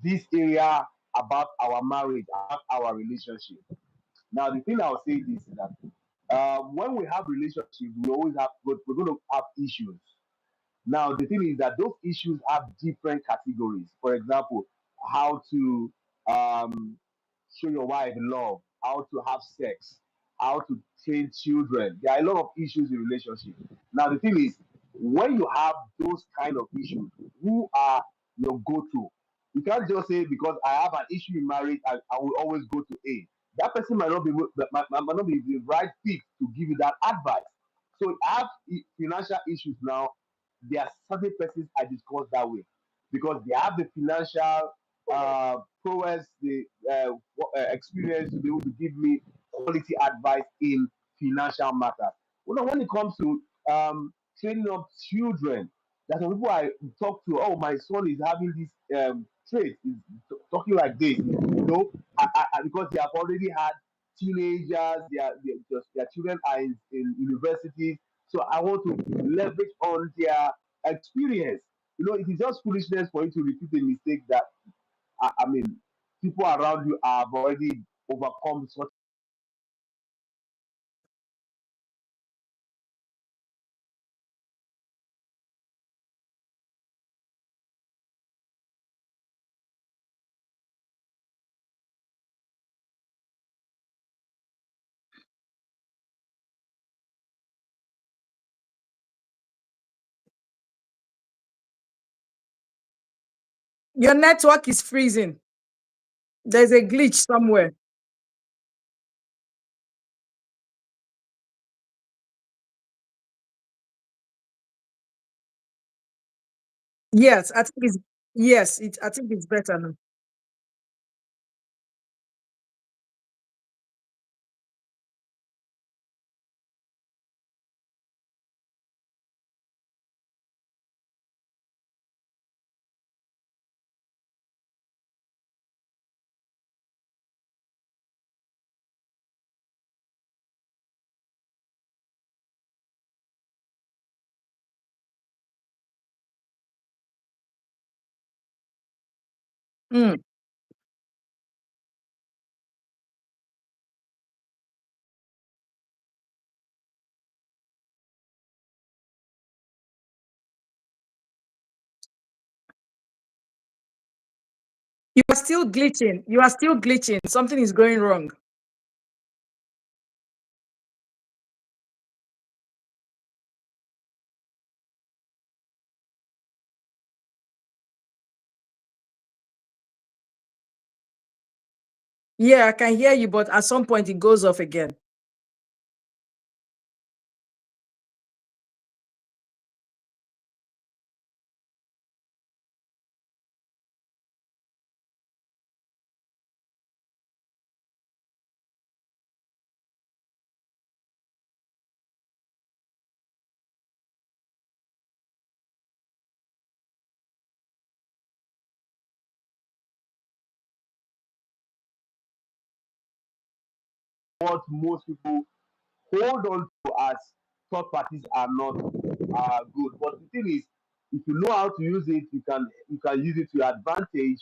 this area about our marriage, about our relationship? Now, the thing I'll say this is that when we have relationships, we always have we're going to have issues. Now, the thing is that those issues have different categories. For example, how to um, show your wife love, how to have sex, how to train children. There are a lot of issues in relationship. Now, the thing is, when you have those kind of issues, who are your go-to? You can't just say because I have an issue in marriage, I will always go to A. That person might not be the right fit to give you that advice. So I have financial issues now. There are certain persons I discuss that way because they have the financial prowess, the experience to be able to give me quality advice in financial matters. When it comes to training up children, there's some people I talk to. Oh, my son is having this trait, is talking like this, because they have already had teenagers, their children are in universities. So I want to leverage on their experience. It is just foolishness for you to repeat a mistake that I mean, people around you have already overcome such. Your network is freezing. There's a glitch somewhere. Yes, I think it's yes, I think it's better now. Mm. You are still glitching. You are still glitching. Something is going wrong. Yeah, I can hear you, but at some point it goes off again. What most people hold on to as third parties are not good. But the thing is, if you know how to use it, you can use it to your advantage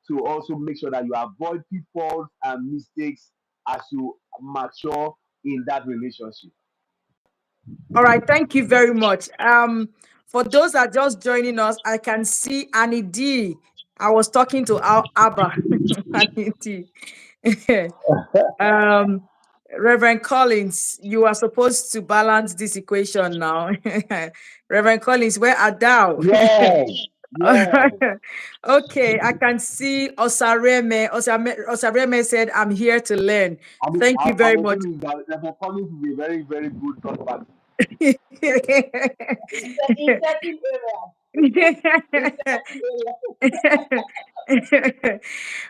to also make sure that you avoid pitfalls and mistakes as you mature in that relationship. All right, thank you very much. For those that are just joining us, I can see Annie D. I was talking to our Abba Annie D. um, Reverend Collins, you are supposed to balance this equation now. Reverend Collins, where are thou? Yes, yes. Okay, I can see Osareme. Osareme said, I'm here to learn. Thank you I'm very much. assuming that Level Collins will be a very, very good third party. In certain areas. In certain areas.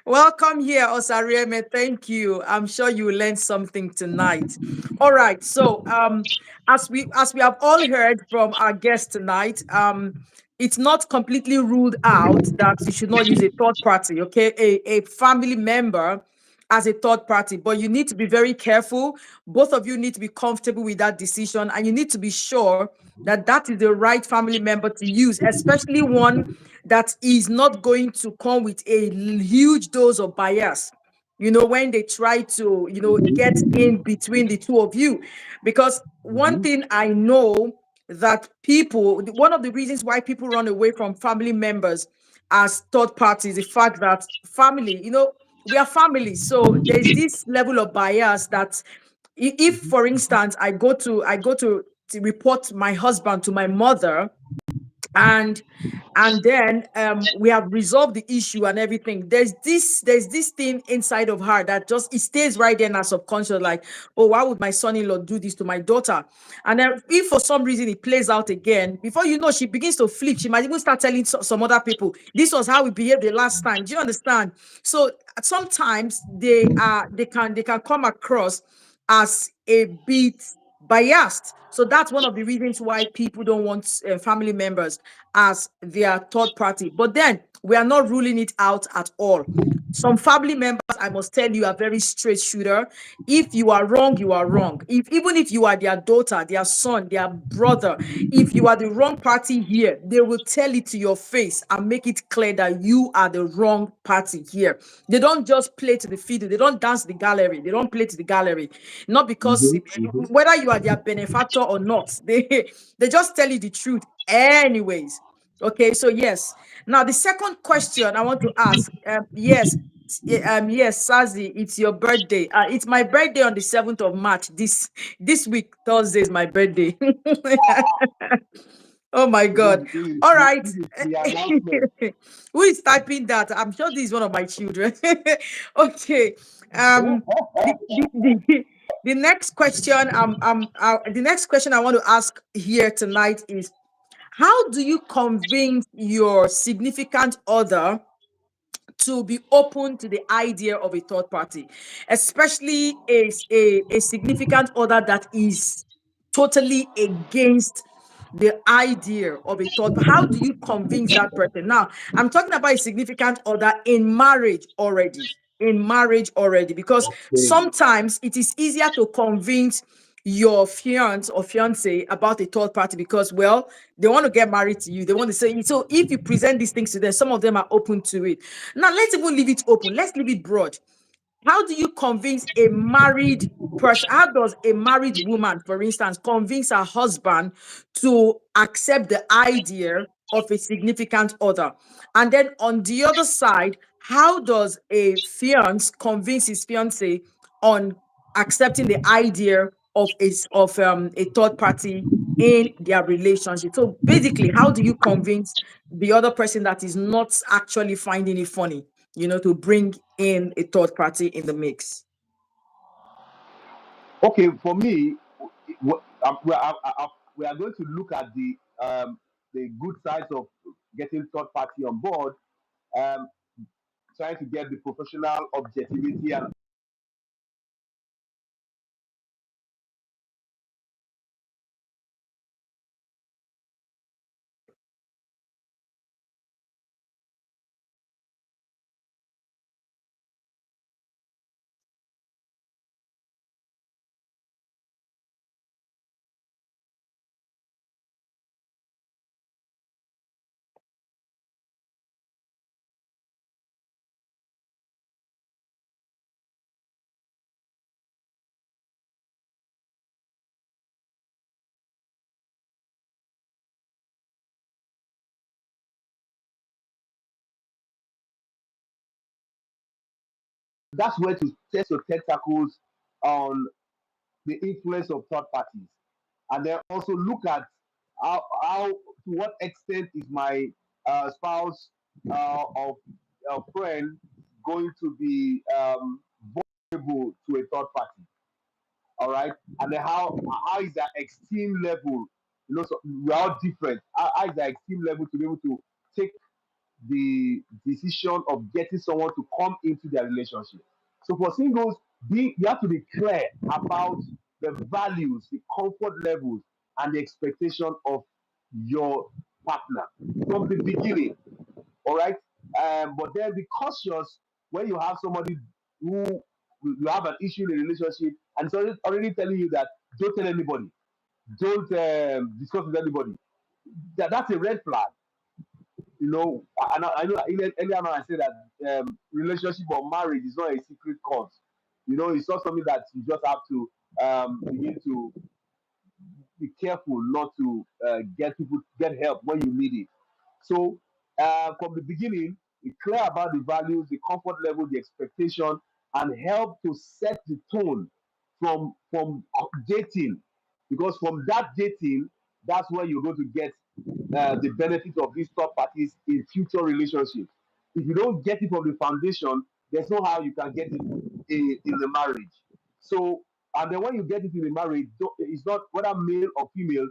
Welcome here, Osarieme. Thank you. I'm sure you learned something tonight. All right. So, as we have all heard from our guest tonight, it's not completely ruled out that you should not use a third party. Okay, a family member as a third party, but you need to be very careful. Both of you need to be comfortable with that decision, and you need to be sure that that is the right family member to use, especially one that is not going to come with a huge dose of bias. When they try to, get in between the two of you. Because one Mm-hmm. thing I know that one of the reasons why people run away from family members as third parties, the fact that family, we are family. So there's this level of bias that if, Mm-hmm. for instance, I go to report my husband to my mother, and then we have resolved the issue and everything. There's this thing inside of her that just it stays right there in her subconscious, like, oh, why would my son-in-law do this to my daughter? And then if for some reason it plays out again, before you know, she begins to flip. She might even start telling some other people, this was how we behaved the last time. Do you understand? So sometimes they can come across as a bit biased. So that's one of the reasons why people don't want family members as their third party. But then we are not ruling it out at all. Some family members, I must tell you, are very straight shooter. If you are wrong, you are wrong. Even if you are their daughter, their son, their brother, if you are the wrong party here, they will tell it to your face and make it clear that you are the wrong party here. They don't just play to the fiddle. They don't dance the gallery. They don't play to the gallery. Not because Mm-hmm. whether you are their benefactor or not, they just tell you the truth anyways. Okay, so yes. Now the second question I want to ask, yes, Sazzy, it's your birthday. It's my birthday on the 7th of March. This week, Thursday is my birthday. Oh my This, God. this, is, All this right. is the announcement. Who is typing that? I'm sure this is one of my children. Okay. Um the next question the next question I want to ask here tonight is, how do you convince your significant other to be open to the idea of a third party, especially a significant other that is totally against the idea of a third? How do you convince that person? Now, I'm talking about a significant other in marriage already. In marriage already, because Okay. sometimes it is easier to convince your fiance or fiance about a third party because, well, they want to get married to you. They want to say, so if you present these things to them, some of them are open to it. Now, let's even leave it open. Let's leave it broad. How do you convince a married person? How does a married woman, for instance, convince her husband to accept the idea of a significant other? And then on the other side, how does a fiance convince his fiance on accepting the idea of a third party in their relationship? So basically, how do you convince the other person that is not actually finding it funny, to bring in a third party in the mix? Okay, for me, we are going to look at the good sides of getting third party on board, um, trying to get the professional objectivity, and that's where to test your tentacles on the influence of third parties, and then also look at how to what extent is my spouse or friend going to be vulnerable to a third party. All right, and then how is that extreme level? You know, so we're all different. How is that extreme level to be able to take the decision of getting someone to come into their relationship? So for singles, you have to be clear about the values, the comfort levels, and the expectation of your partner from the beginning. All right, but then be cautious when you have somebody who you have an issue in a relationship and it's already telling you that don't tell anybody, don't discuss with anybody. That's a red flag. You know, I know earlier on I said that relationship or marriage is not a secret cause. You know, it's not something that you just have to begin to be careful not to get help when you need it. So from the beginning, be clear about the values, the comfort level, the expectation, and help to set the tone from dating, because from that dating, that's where you're going to get the benefit of these third parties in future relationships. If you don't get it from the foundation, there's no how you can get it in the marriage. So, and then when you get it in the marriage, it's not whether male or female.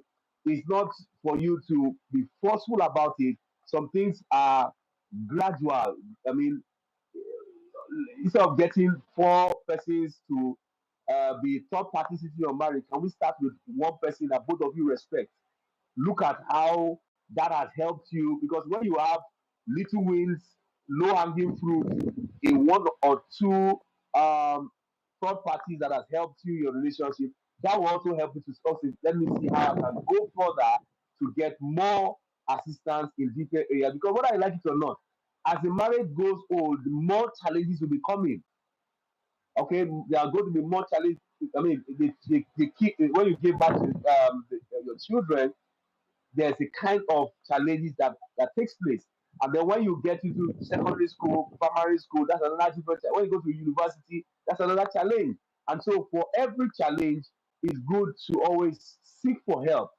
It's not for you to be forceful about it. Some things are gradual. I mean, instead of getting four persons to be third parties into your marriage, can we start with one person that both of you respect? Look at how that has helped you, because when you have little wins, low hanging fruit in one or two third parties that has helped you in your relationship, that will also help you to say, let me see how I can go further to get more assistance in different areas. Because whether I like it or not, as the marriage goes old, more challenges will be coming. Okay, there are going to be more challenges. I mean, the key when you give back to your children, there's a kind of challenges that takes place. And then when you get into secondary school, primary school, that's another different. When you go to university, that's another challenge. And so for every challenge, it's good to always seek for help.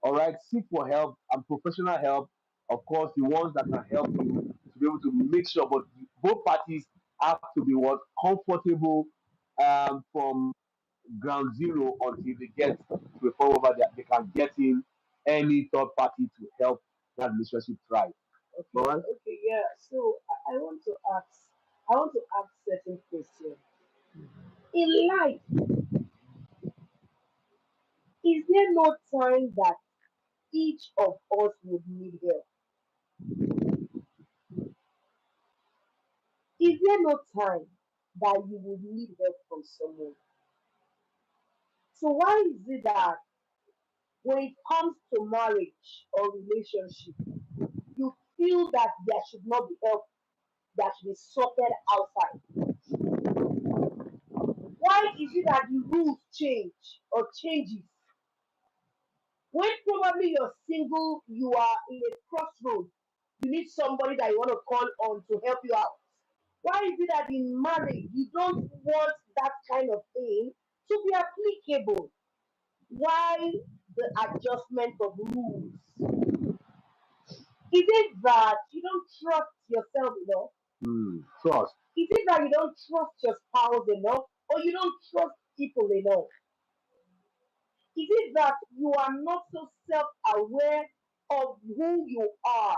All right, seek for help and professional help. Of course, the ones that can help you to be able to make sure, but both parties have to be what comfortable from ground zero until they get to a point where they can get in any third party to help that relationship thrive. All Okay, right. okay, yeah. So I want to ask certain questions. In life, is there no time that each of us would need help? Is there no time that you would need help from someone? So why is it that when it comes to marriage or relationship, you feel that there should not be help that should be sorted outside? Why is it that the rules change or changes when probably you're single, you are in a crossroad, you need somebody that you want to call on to help you out? Why is it that in marriage you don't want that kind of thing to be applicable? Why the adjustment of rules? Is it that you don't trust yourself enough? Trust. Is it that you don't trust your spouse enough? Or you don't trust people enough? Is it that you are not so self aware of who you are?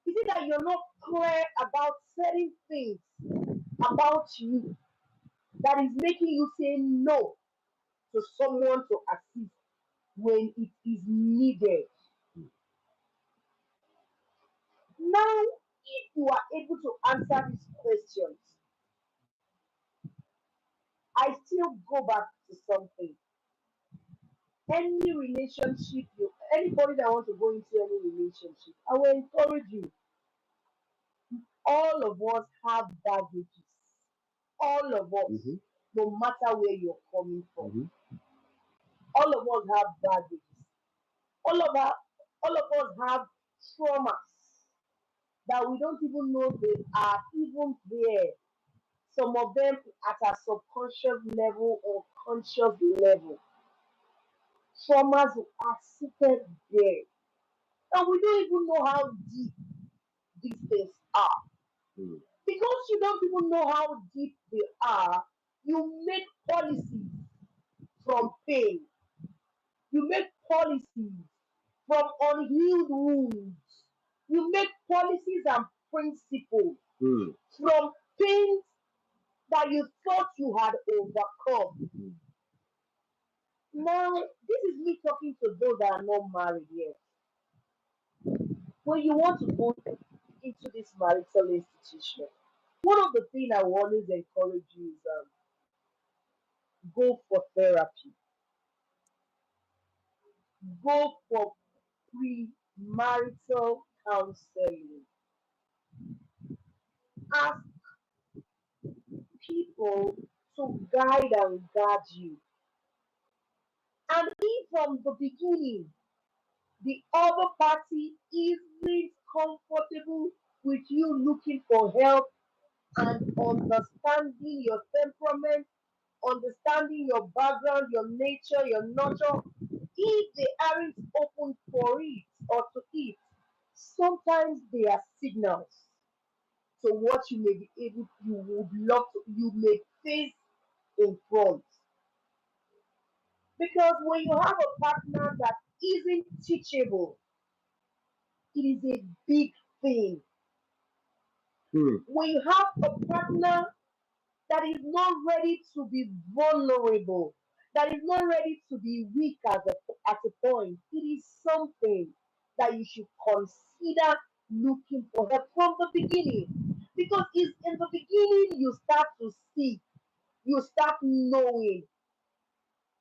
Is it that you're not clear about certain things about you that is making you say no to someone to assist when it is needed? Now, if you are able to answer these questions, I still go back to something. Any relationship anybody that wants to go into any relationship, I will encourage you. All of us have baggages. All of us, Mm-hmm. no matter where you're coming from. Mm-hmm. All of us have baggages. All of us, all of us have traumas that we don't even know they are even there. Some of them at a subconscious level or subconscious level, traumas are seated there. And we don't even know how deep these things are. mm, Because you don't even know how deep they are, you make policies from pain. You make policies from unhealed wounds. You make policies and principles mm, from things that you thought you had overcome. mm. Now, this is me talking to those that are not married yet. When you want to go into this marital institution, one of the things I will always encourage you is go for therapy, go for pre-marital counseling. Ask people to guide and guard you. And if from the beginning the other party isn't comfortable with you looking for help and understanding your temperament, understanding your background, your nature, your nurture, if they aren't open for it or to it, sometimes they are signals to what you may be able, you would love to, you may face in front. Because when you have a partner that isn't teachable, it is a big thing. Mm. When you have a partner that is not ready to be vulnerable, that is not ready to be weak at a point, it is something that you should consider looking for help from the beginning. Because it's in the beginning you start to see, you start knowing.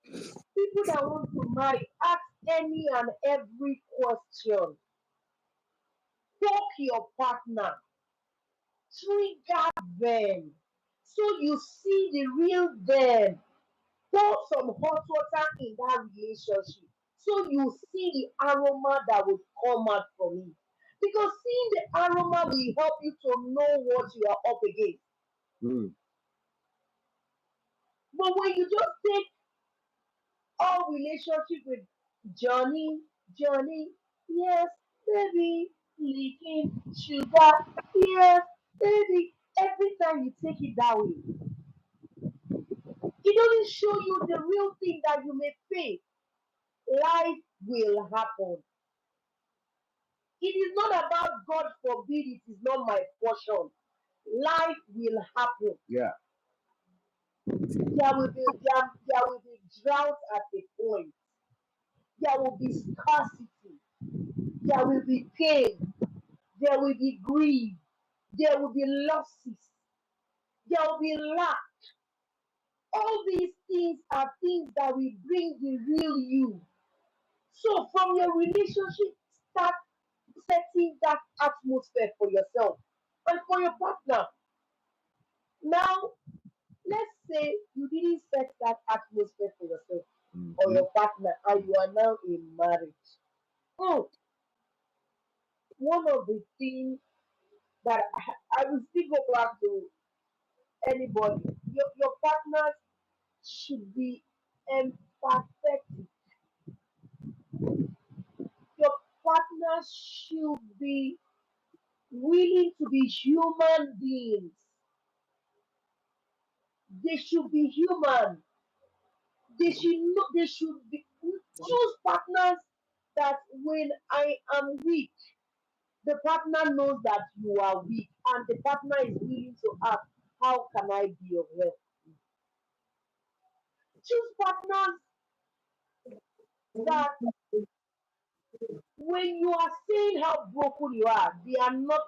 People that want to marry, ask any and every question. Talk your partner, trigger them, so you see the real them. Pour some hot water in that relationship, so you see the aroma that will come out from it. Because seeing the aroma will help you to know what you are up against. Mm. But when you just take all relationship with Johnny, Johnny, yes, baby, licking sugar, yes, baby. Every time you take it that way, it doesn't show you the real thing that you may face. Life will happen. It is not about God forbid it is not my portion. Life will happen. Yeah. There will be drought at a point. There will be scarcity. There will be pain. There will be grief. There will be losses. There will be lack. All these things are things that will bring the real you. So from your relationship, start setting that atmosphere for yourself and for your partner. Now, let's say you didn't set that atmosphere for yourself or Mhm. your partner and you are now in marriage. Hmm, one of the things that I will still go back to anybody, your partners should be empathetic. Your partners should be willing to be human beings. They should be human. They should be choose partners that when I am weak, the partner knows that you are weak and the partner is willing to ask, how can I be of help? Choose partners that when you are saying how broken you are, they are not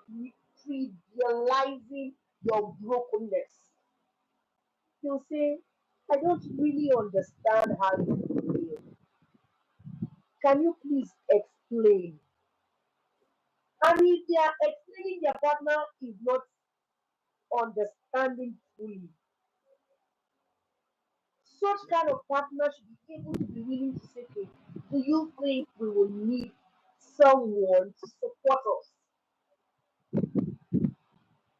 trivializing your brokenness. They'll say, I don't really understand how you feel. Can you please explain? And if they are explaining, their partner is not understanding fully, such kind of partner should be able to be willing to say, okay, do you think we will need someone to support us?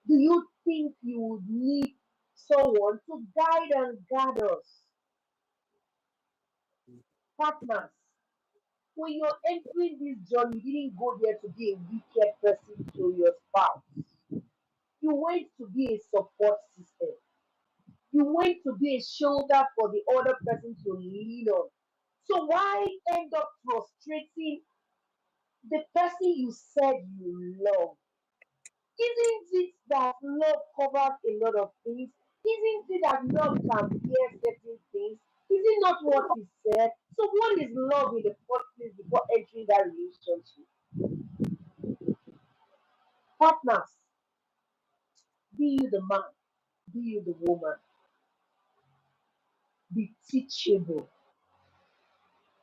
Do you think you would need someone to guide and guard us? Partners, when you're entering this journey, you didn't go there to be a wicked person to your spouse. You went to be a support system. You went to be a shoulder for the other person to lean on. So why end up frustrating the person you said you love? Isn't it that love covers a lot of things? Isn't it that love can bear certain things? Is it not what he said? So what is love in the first place before entering that relationship? Partners, be you the man, be you the woman, be teachable,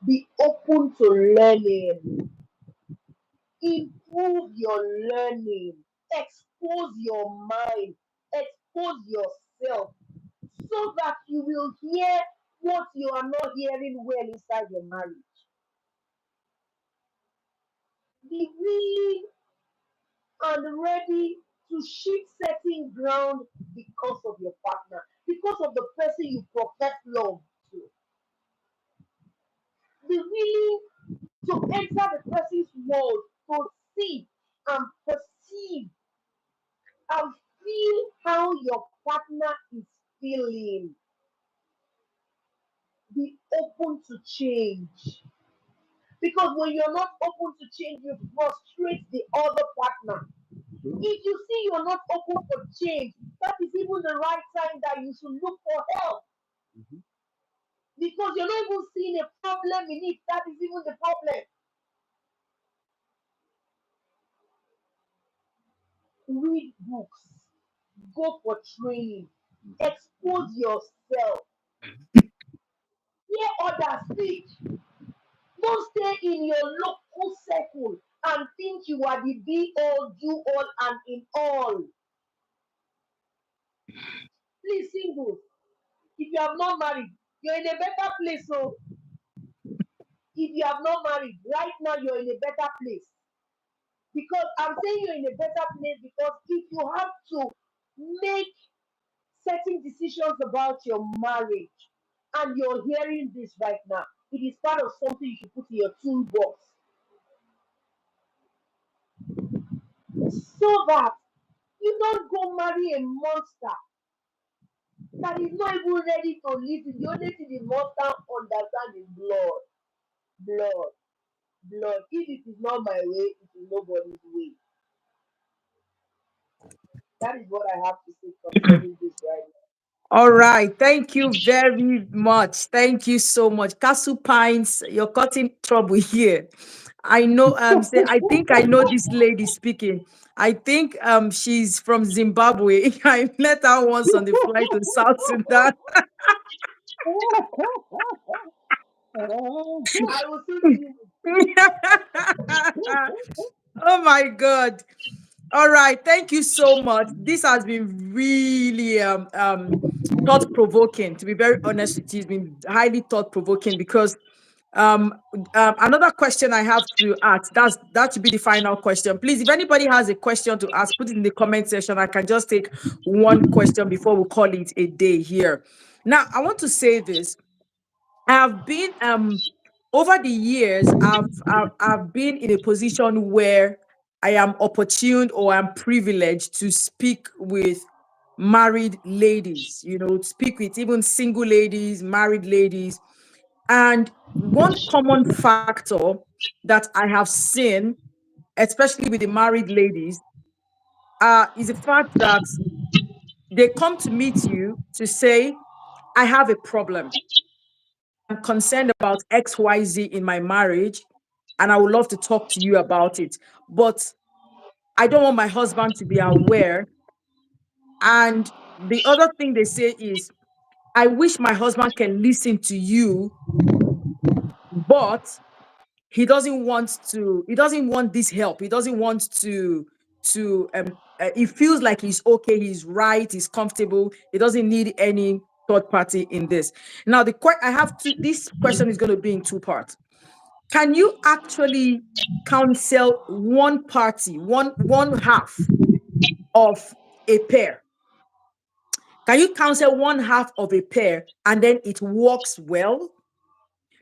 be open to learning, improve your learning, expose your mind, expose yourself so that you will hear what you are not hearing well inside your marriage. Be willing and ready to shift certain ground because of your partner, because of the person you profess love to. Be willing to enter the person's world to see and perceive and feel how your partner is feeling. Be open to change. Because when you're not open to change, you frustrate the other partner. If you see you're not open for change, that is even the right time that you should look for help. Mhm. Because you're not even seeing a problem in it. That is even the problem. Read books, go for training, expose yourself, hear others speak. Don't stay in your local circle and think you are the be all, do all, and in all. Please, singles, if you have not married, you're in a better place. So, if you have not married, right now you're in a better place. Because I'm saying you're in a better place because if you have to make certain decisions about your marriage and you're hearing this right now, it is part of something you should put in your toolbox so that you don't go marry a monster that is not even ready to listen. The only thing the monster understand is blood, blood, blood. If it is not my way, it is nobody's way. That is what I have to say concerning this right All right. Thank you very much. Thank you so much. Castle Pines, you're cutting trouble here. I know I think I know this lady speaking. I think she's from Zimbabwe. I met her once on the flight to South Sudan. now. I will soon see you. Oh my God. All right, thank you so much. This has been really thought provoking. To be very honest with you, it's been highly thought provoking because another question I have to ask. That should be the final question. Please, if anybody has a question to ask, put it in the comment section. I can just take one question before we call it a day here. Now, I want to say this. I've been over the years, I've been in a position where I am opportune or I'm privileged to speak with married ladies, speak with even single ladies, married ladies. And one common factor that I have seen, especially with the married ladies, is the fact that they come to meet you to say, I have a problem. I am concerned about XYZ in my marriage, and I would love to talk to you about it. But I don't want my husband to be aware. And the other thing they say is, I wish my husband can listen to you, but he doesn't want this help. He doesn't want he feels like he's okay, he's right, he's comfortable. He doesn't need any third party in this. Now, I have to, this question is going to be in two parts. Can you actually counsel one party, one half of a pair? Can you counsel one half of a pair and then it works well?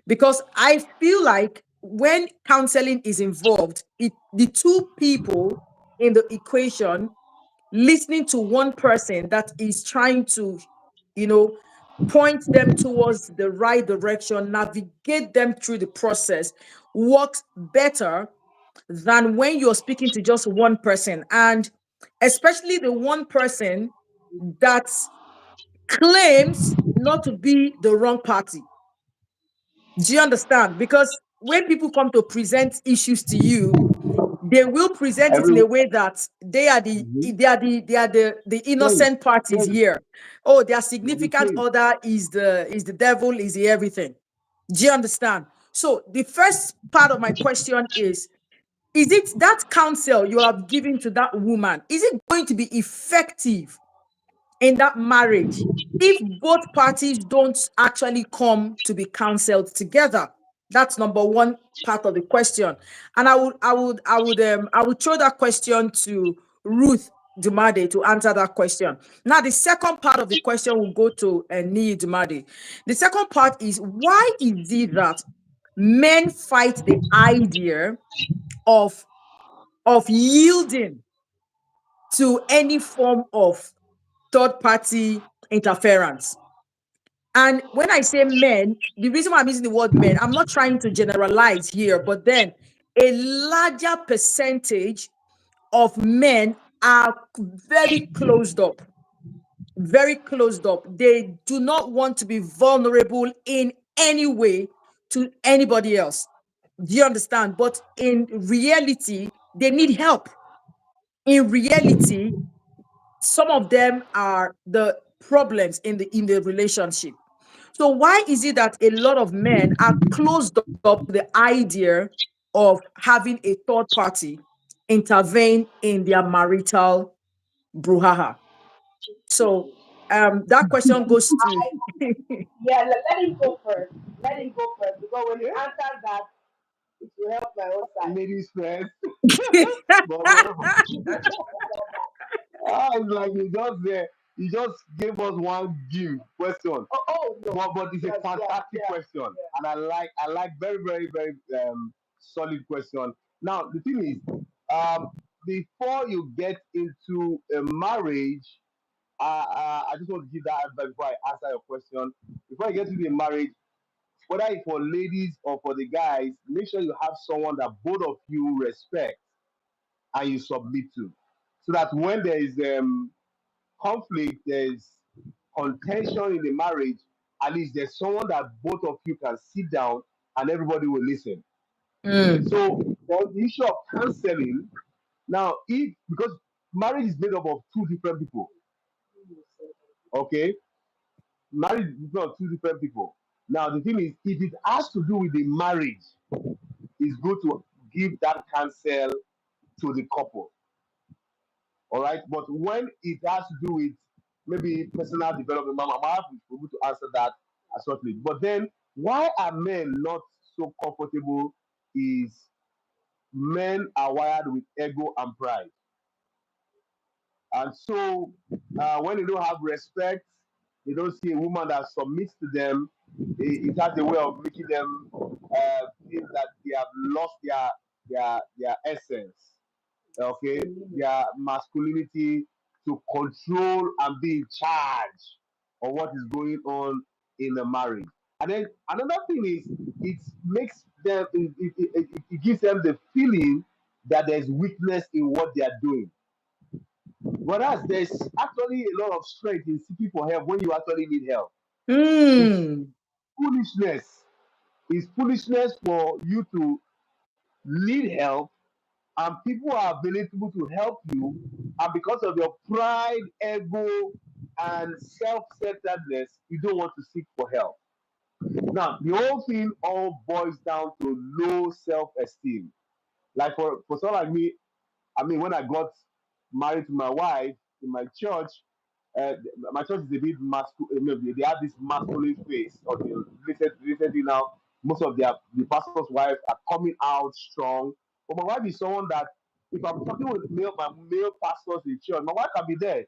because I feel like when counseling is involved, the two people in the equation listening to one person that is trying to, you know, point them towards the right direction, navigate them through the process, works better than when you're speaking to just one person. And especially the one person that claims not to be the wrong party. Do you understand? Because when people come to present issues to you, they will present it Every in a way that Mhm. the Saint, innocent parties Saint, here. Oh, their you'll be significant Saint. other is the devil, is the everything. Do you understand? So the first part of my question is it that counsel you have given to that woman, is it going to be effective in that marriage if both parties don't actually come to be counseled together? That's number one part of the question. And I would throw that question to Ruth Dumade to answer that question. Now the second part of the question will go to Nii Dumade. The second part is, why is it that men fight the idea of yielding to any form of third party interference? And when I say men, the reason why I'm using the word men, I'm not trying to generalize here, but then a larger percentage of men are very closed up, very closed up. They do not want to be vulnerable in any way to anybody else. Do you understand? But in reality, they need help. In reality, some of them are the problems in the relationship. So why is it that a lot of men are closed up to the idea of having a third party intervene in their marital brouhaha? So that question goes to I Yeah, let him go first. Let him go first because when he Yeah, answers that, it will help my own side. ladies first. but it's like you just gave us one give question. Oh no. But it's a Yes, yeah, fantastic yeah, question, yeah. and I like very very very solid question. Now the thing is, before you get into a marriage, I just want to give that advice before I answer your question. Before you get into a marriage, whether it's for ladies or for the guys, make sure you have someone that both of you respect and you submit to, so that when there is conflict, there's contention in the marriage, at least there's someone that both of you can sit down and everybody will listen. Mm. So on the issue of counseling, now if because marriage is made up of two different people, okay? Marriage is made up of two different people. Now the thing is, if it has to do with the marriage, it's good to give that counsel to the couple. All right. But when it has to do with maybe personal development, Mama, I have to be able to answer that shortly. But then, why are men not so comfortable? Is men are wired with ego and pride, and so when they don't have respect, they don't see a woman that submits to them. It has a way of making them feel that they have lost their essence, okay, their masculinity, to control and be in charge of what is going on in the marriage. And then another thing is, it makes them, it gives them the feeling that there's weakness in what they are doing. Whereas there's actually a lot of strength in seeking for help when you actually need help. It's Mm. foolishness. It's foolishness for you to need help and people are available to help you, and because of your pride, ego, and self-centeredness, you don't want to seek for help. Now, the whole thing all boils down to low self-esteem. Like for someone like me, I mean, when I got married to my wife in uh, my church is a bit masculine. They have this masculine face. Or recently now, most of the pastors' wives are coming out strong. But my wife is someone that, if I'm talking with my male pastors in church, my wife can be there,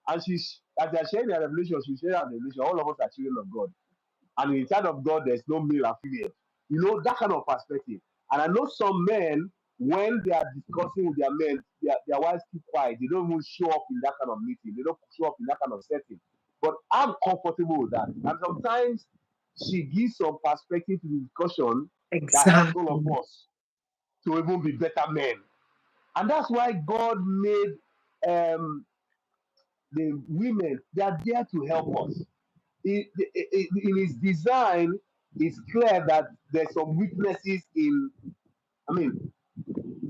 and she's as they're sharing their revelation, she's sharing their revelation. All of us are children of God, and in the child of God, there's no male and female. You know, that kind of perspective. And I know some men, when they are discussing with their men, their wives keep quiet. They don't even show up in that kind of meeting. They don't show up in that kind of setting. But I'm comfortable with that. And sometimes she gives some perspective to the discussion that helps all of Exactly. us to even be better men. And that's why God made um, the women, they are there to help us. In his design, it's clear that there's some weaknesses in, I mean,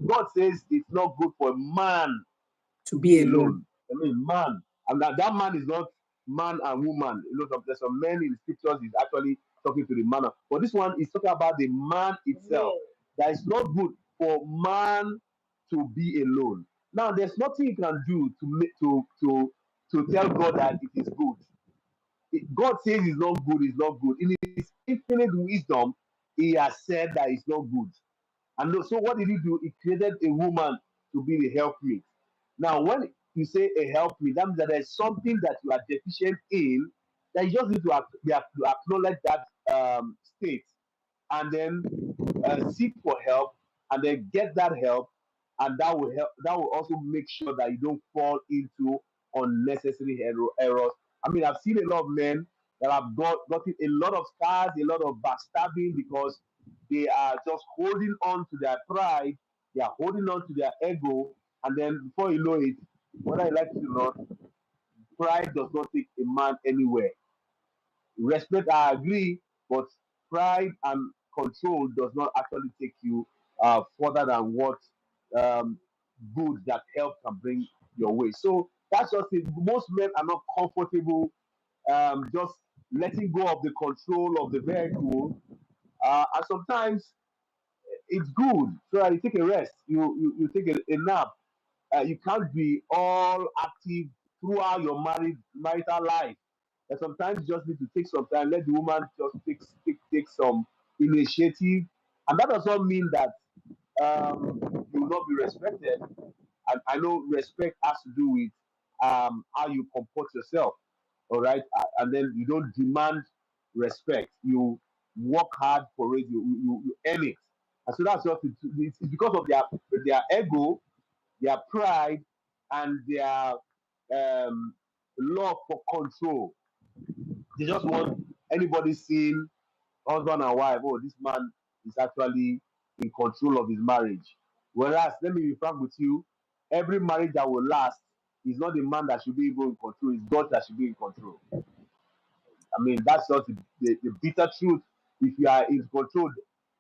God says it's not good for a man To to be be alone. alone. I mean, man, and that man is not man and woman. You know, there's some men in the scriptures is actually talking to the man, but this one is talking about the man itself. Yeah. That it's not good for man to be alone. Now, there's nothing you can do to make to tell God that it is good. God says it's not good, it's not good. In his infinite wisdom, he has said that it's not good. And so what did he do? He created a woman to be the helpmate. Now, when you say a helpmate, that means that there's something that you are deficient in, that you just need to, to acknowledge that state, and then seek for help, and then get that help, and that will help. That will also make sure that you don't fall into unnecessary errors. I mean, I've seen a lot of men that have gotten a lot of scars, a lot of backstabbing because they are just holding on to their pride, they are holding on to their ego, and then before you know it, whether you like it or not, pride does not take a man anywhere. Respect, I agree, but pride and control does not actually take you further than what um, good that help can bring your way. So that's just it. Most men are not comfortable just letting go of the control of the vehicle, and sometimes it's good so that you take a rest, you take a nap. You can't be all active throughout your marital life. And sometimes you just need to take some time, let the woman just take some initiative. And that does not mean that you will not be respected. And I know respect has to do with how you comport yourself. All right. And then you don't demand respect. You work hard for it, you earn it. And so that's just it's because of their ego, their pride, and their love for control. They just want anybody seeing husband and wife, oh, this man is actually in control of his marriage. Whereas, let me be frank with you, every marriage that will last is not the man that should be even in control, it's God that should be in control. I mean, that's just the bitter truth. If you are in control,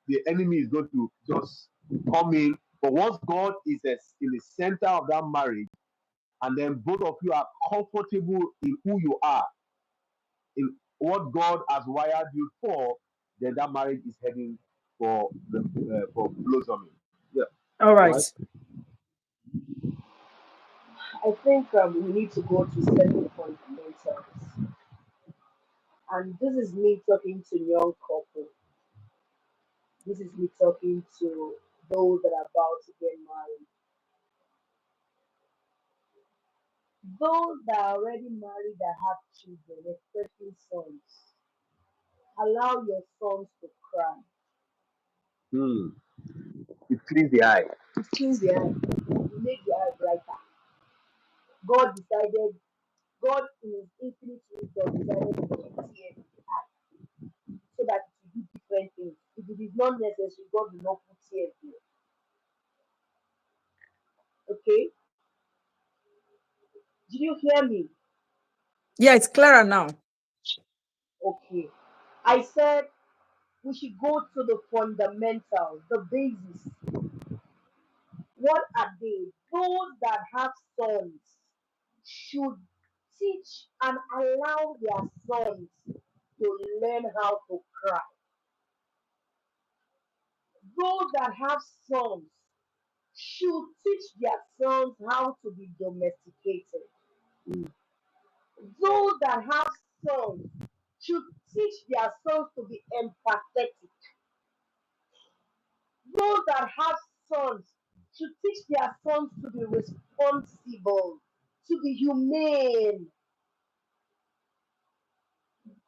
the enemy is going to just come in. But once God is in the center of that marriage, and then both of you are comfortable in who you are, in what God has wired you for, then that marriage is heading for blossoming. Yeah. All Go right. ahead. I think we need to go to certain fundamentals. And this is me talking to young couple. This is me talking to those that are about to get married. Those that are already married that have children, especially sons, allow your sons to cry. Hmm. It cleans the eye. It cleans the eye. It makes the eye brighter. God decided, God in his infinite wisdom decided to put tears in the eye so that it will do different things. If it is not necessary, God will not put tears there. Okay? Did you hear me? Yeah, it's clearer now. Okay. I said we should go to the fundamentals, the basis. What are they? Those that have sons should teach and allow their sons to learn how to cry. Those that have sons should teach their sons how to be domesticated. Those that have sons should teach their sons to be empathetic. Those that have sons should teach their sons to be responsible, to be humane.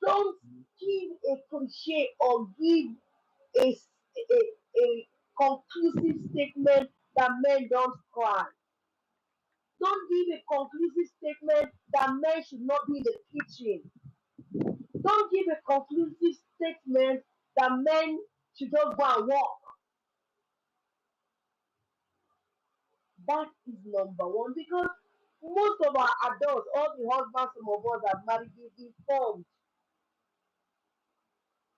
Don't give a cliche or give a, a conclusive statement that men don't cry. Don't give a conclusive statement that men should not be in the kitchen. Don't give a conclusive statement that men should just go and walk. That is number one because most of our adults, all the husbands, some of us have married, they've informed,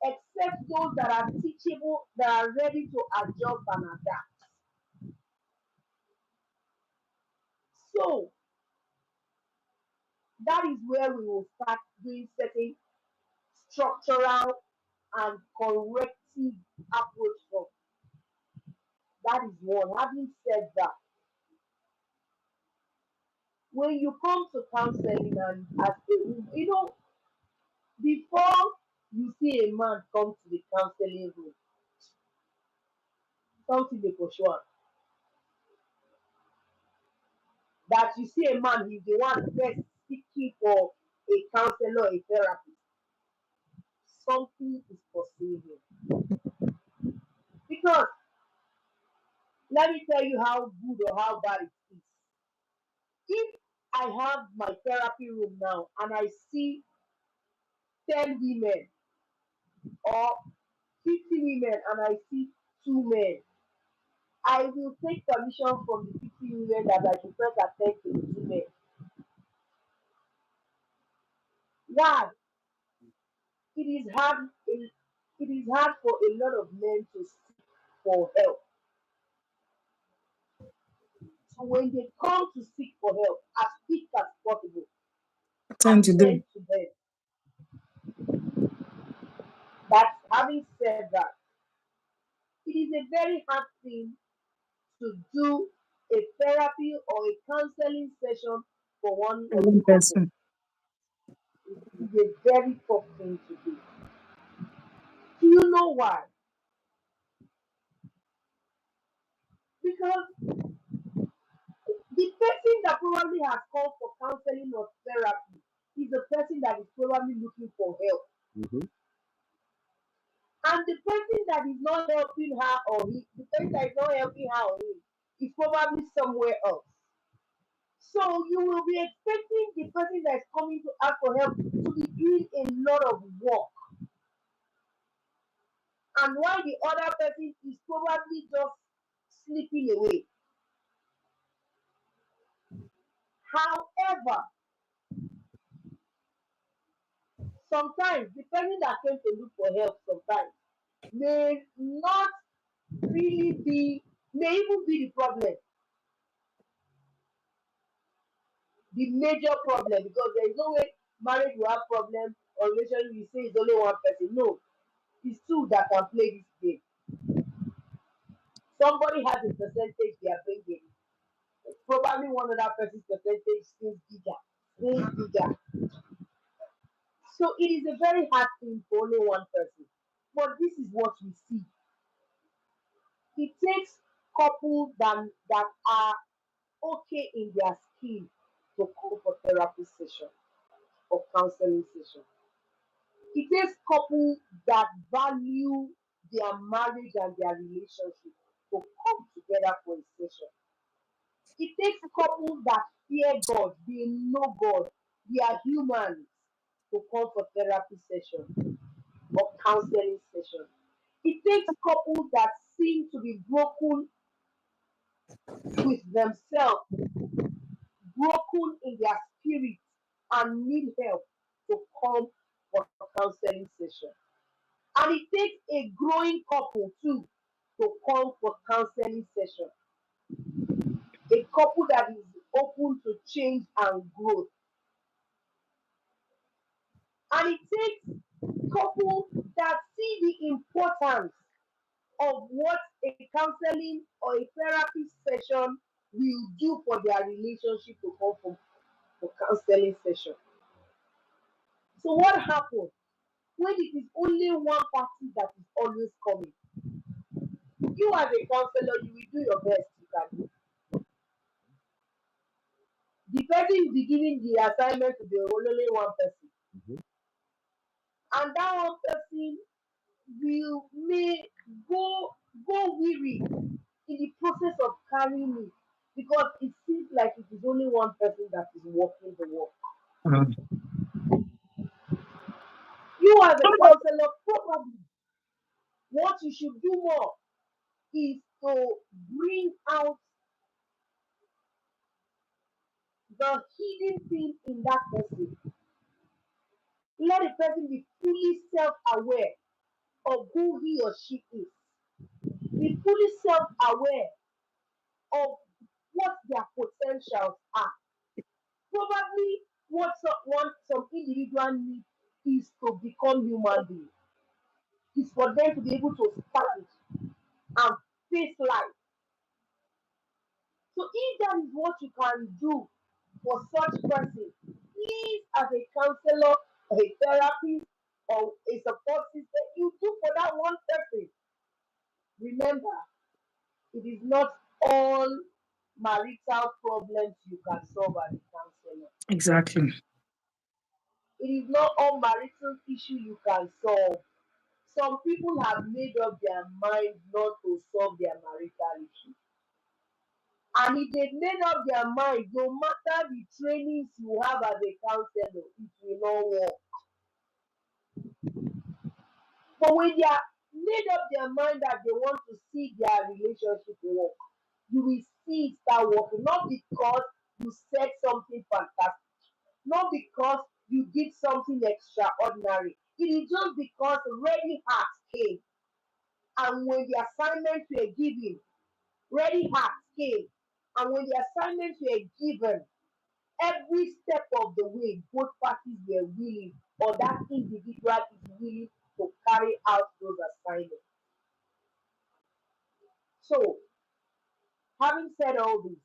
except those that are teachable, that are ready to adjust and adapt. So that is where we will start doing certain structural and corrective approach from. That is one. Having said that, when you come to counseling and as a before you see a man come to the counseling room, something they for sure that you see a man, he's the one first seeking for a counselor, a therapist. Something is pursuing him. Because let me tell you how good or how bad it is. If I have my therapy room now and I see 10 women or 50 women and I see 2 men, I will take permission from the 50 women that I should first attend to the 2 men. Why? It is hard. It is hard for a lot of men to seek for help. So when they come to seek for help, as quick as possible, Tend to do. attend to them. But having said that, it is a very hard thing to do a therapy or a counseling session for one of the One couple. person. It is a very tough thing to do. Do you know why? Because the person that probably has called for counseling or therapy is the person that is probably looking for help. Mhm. And the person that is not helping her or he, the person that is not helping her or him is probably somewhere else. So you will be expecting the person that is coming to ask for help to be doing a lot of work. And while the other person is probably just sleeping away. However, sometimes the person that came to look for help sometimes may not really be, may even be the problem, the major problem, because there is no way marriage will have problem or relationship you say it's only one person. No, it's two that can play this game. Somebody has a percentage they are bringing. Probably one other person's percentage seems bigger, way bigger. So it is a very hard thing for only one person. But this is what we see. It takes couples that are okay in their skin to come for therapy session or counseling session. It takes couples that value their marriage and their relationship to come together for a session. It takes couples that fear God, they know God, they are humans to come for therapy session or counseling session. It takes couples that seem to be broken with themselves, broken in their spirit, and need help to come for counseling session. And it takes a growing couple too to come for counseling session. A couple that is open to change and growth. And it takes couples that see the importance of what a counseling or a therapy session will do for their relationship to come for counseling session. So what happens when it is only one party that is always coming? You as a counselor, you will do your best you can do. The person will be giving the assignment to the only one person. Mhm. And that one person will may go weary in the process of carrying it because it seems like it is only one person that is walking the walk. Mm. You as a counselor, probably what you should do more is to bring out the hidden thing in that person. Let the person be fully self-aware of who he or she is. Be fully self-aware of what their potentials are. Probably what some individual need is to become human beings. Is for them to be able to stand and face life. So if that is what you can do for such person, please as a counselor, a therapist, or a support system, you do for that one person. Remember, it is not all marital problems you can solve as a counselor. Exactly. It is not all marital issue you can solve. Some people have made up their mind not to solve their marital issue. And if they've made up their mind, no matter the trainings you have as a counselor, it will not work. But when they are made up their mind that they want to see their relationship work, you will see it start working. Not because you said something fantastic, not because you did something extraordinary. It is just because ready hearts came. And when the assignments were given, ready hearts came. And when the assignments were given, every step of the way, both parties were willing, or that individual is willing to carry out those assignments. So, having said all this,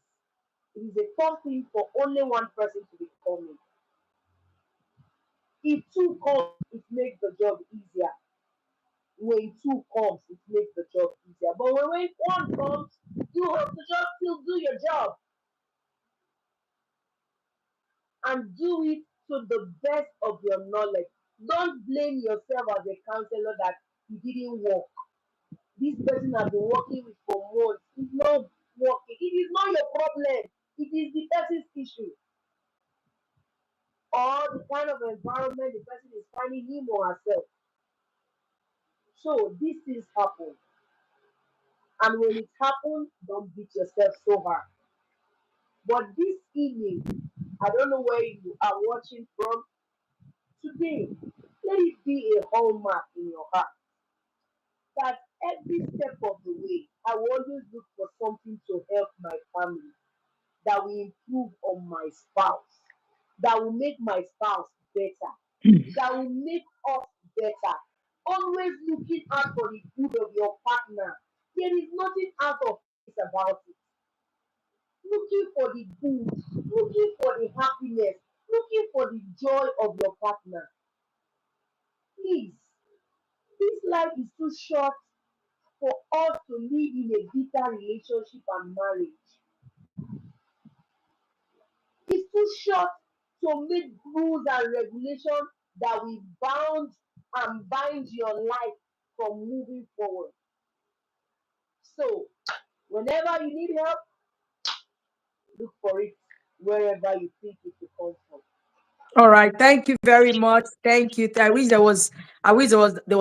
it is a tough thing for only one person to be coming. If two comes, it makes the job easier. When two comes, it makes the job easier. But when one comes, you have to just still do your job and do it to the best of your knowledge. Don't blame yourself as a counselor that you didn't work. This person has been working with for months. It's not working. It is not your problem. It is the person's issue or the kind of environment the person is finding him or herself. So these things happen. And when it happens, don't beat yourself so hard. But this evening, I don't know where you are watching from today. Let it be a hallmark in your heart that every step of the way, I will always look for something to help my family, that will improve on my spouse, that will make my spouse better, that will make us better. Always looking out for the good of your partner. There is nothing out of place about it. Looking for the good, looking for the happiness, looking for the joy of your partner. Please, this life is too short for us to live in a bitter relationship and marriage. It's too short to make rules and regulations that will bound and bind your life from moving forward. So, whenever you need help, look for it wherever you think it will come from. All right. Thank you very much. Thank you. I wish there was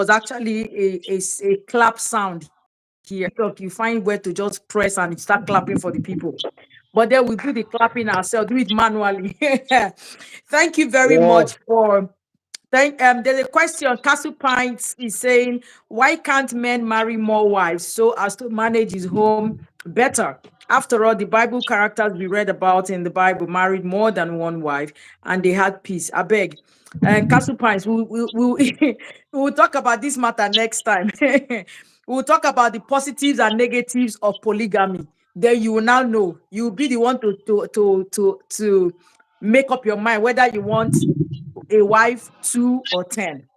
actually a clap sound here. TikTok, you find where to just press and start clapping for the people. But then we do the clapping ourselves, do it manually. Thank you very Yeah. much for there's a question. Castle Pints is saying, why can't men marry more wives so as to manage his home better? After all, the Bible characters we read about in the Bible married more than one wife and they had peace. I beg. And Castle Pints, we will talk about this matter next time. We'll talk about the positives and negatives of polygamy. Then you will now know. You will be the one to make up your mind whether you want a wife, two or 10.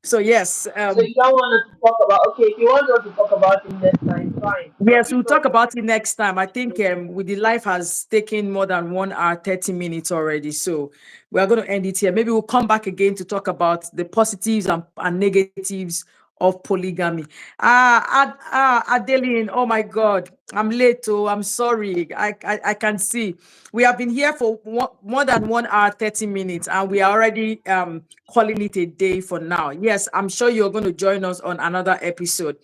So yes, So you don't want us to talk about, okay, if you want us to talk about it next time, fine. But yes, if we'll not, talk about it next time. I think with the life has taken more than 1 hour, 30 minutes already. So we are going to end it here. Maybe we'll come back again to talk about the positives and negatives of polygamy. Adeline, oh my God, I'm late. Oh, I'm sorry. I can see we have been here for more than 1 hour, 30 minutes, and we are already calling it a day for now. Yes, I'm sure you're going to join us on another episode.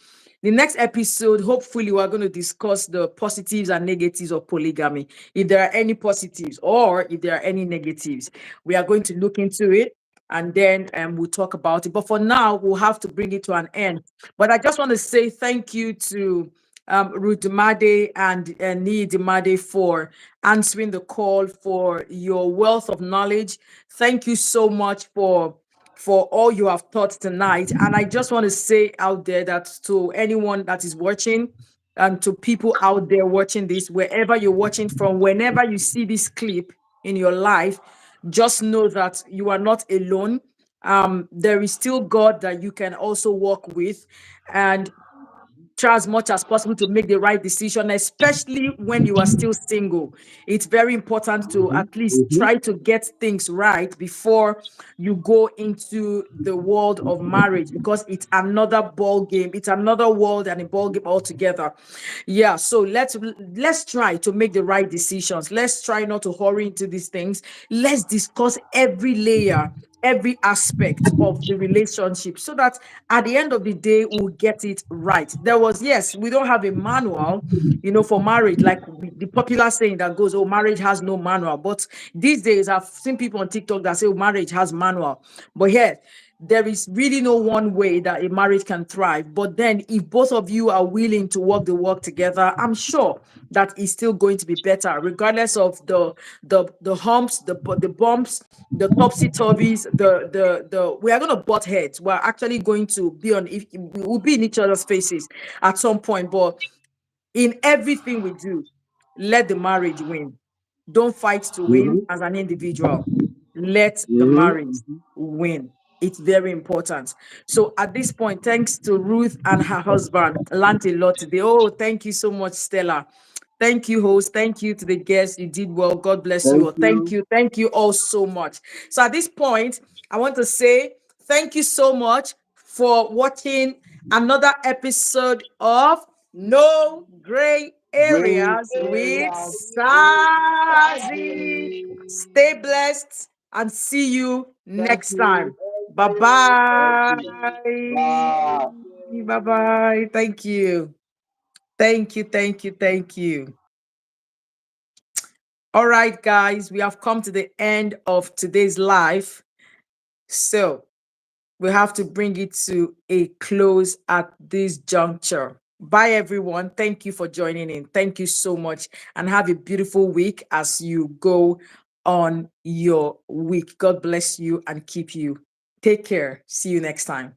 The next episode, hopefully, we're going to discuss the positives and negatives of polygamy. If there are any positives or if there are any negatives, we are going to look into it, and then we'll talk about it. But for now, we'll have to bring it to an end. But I just want to say thank you to Ruth Demade and Nii Demade for answering the call, for your wealth of knowledge. Thank you so much for all you have taught tonight. And I just want to say out there that to anyone that is watching, and to people out there watching this, wherever you're watching from, whenever you see this clip in your life, just know that you are not alone. There is still God that you can also walk with, and try as much as possible to make the right decision, especially when you are still single. It's very important to Mhm. at least Mhm. try to get things right before you go into the world of marriage, because it's another ball game. It's another world and a ball game altogether. Yeah, so let's try to make the right decisions. Let's try not to hurry into these things. Let's discuss every layer, every aspect of the relationship, so that at the end of the day we'll get it right. Yes, we don't have a manual, for marriage, like the popular saying that goes, oh, marriage has no manual. But these days I've seen people on TikTok that say, oh, marriage has manual. But here, there is really no one way that a marriage can thrive. But then if both of you are willing to work the work together, I'm sure that is still going to be better, regardless of the humps, the bumps, the topsy turvies, the we are going to butt heads. We're actually going to be if we will be in each other's faces at some point. But in everything we do, let the marriage win. Don't fight to win Mhm. as an individual. Let the Mhm. marriage win. It's very important. So at this point, thanks to Ruth and her husband, learned a lot today. Oh, thank you so much, Stella. Thank you, host. Thank you to the guests. You did well. God bless you Thank all. Thank you. you. Thank you all so much. So at this point, I want to say thank you so much for watching another episode of No Gray Great Areas with areas with Sazzy. Sazzy. Stay blessed and see you Thank next time. you. Bye Thank bye. you. Bye. Bye bye. Thank you. Thank you. Thank you. Thank you. All right, guys, we have come to the end of today's live. So we have to bring it to a close at this juncture. Bye, everyone. Thank you for joining in. Thank you so much. And have a beautiful week as you go on your week. God bless you and keep you. Take care. See you next time.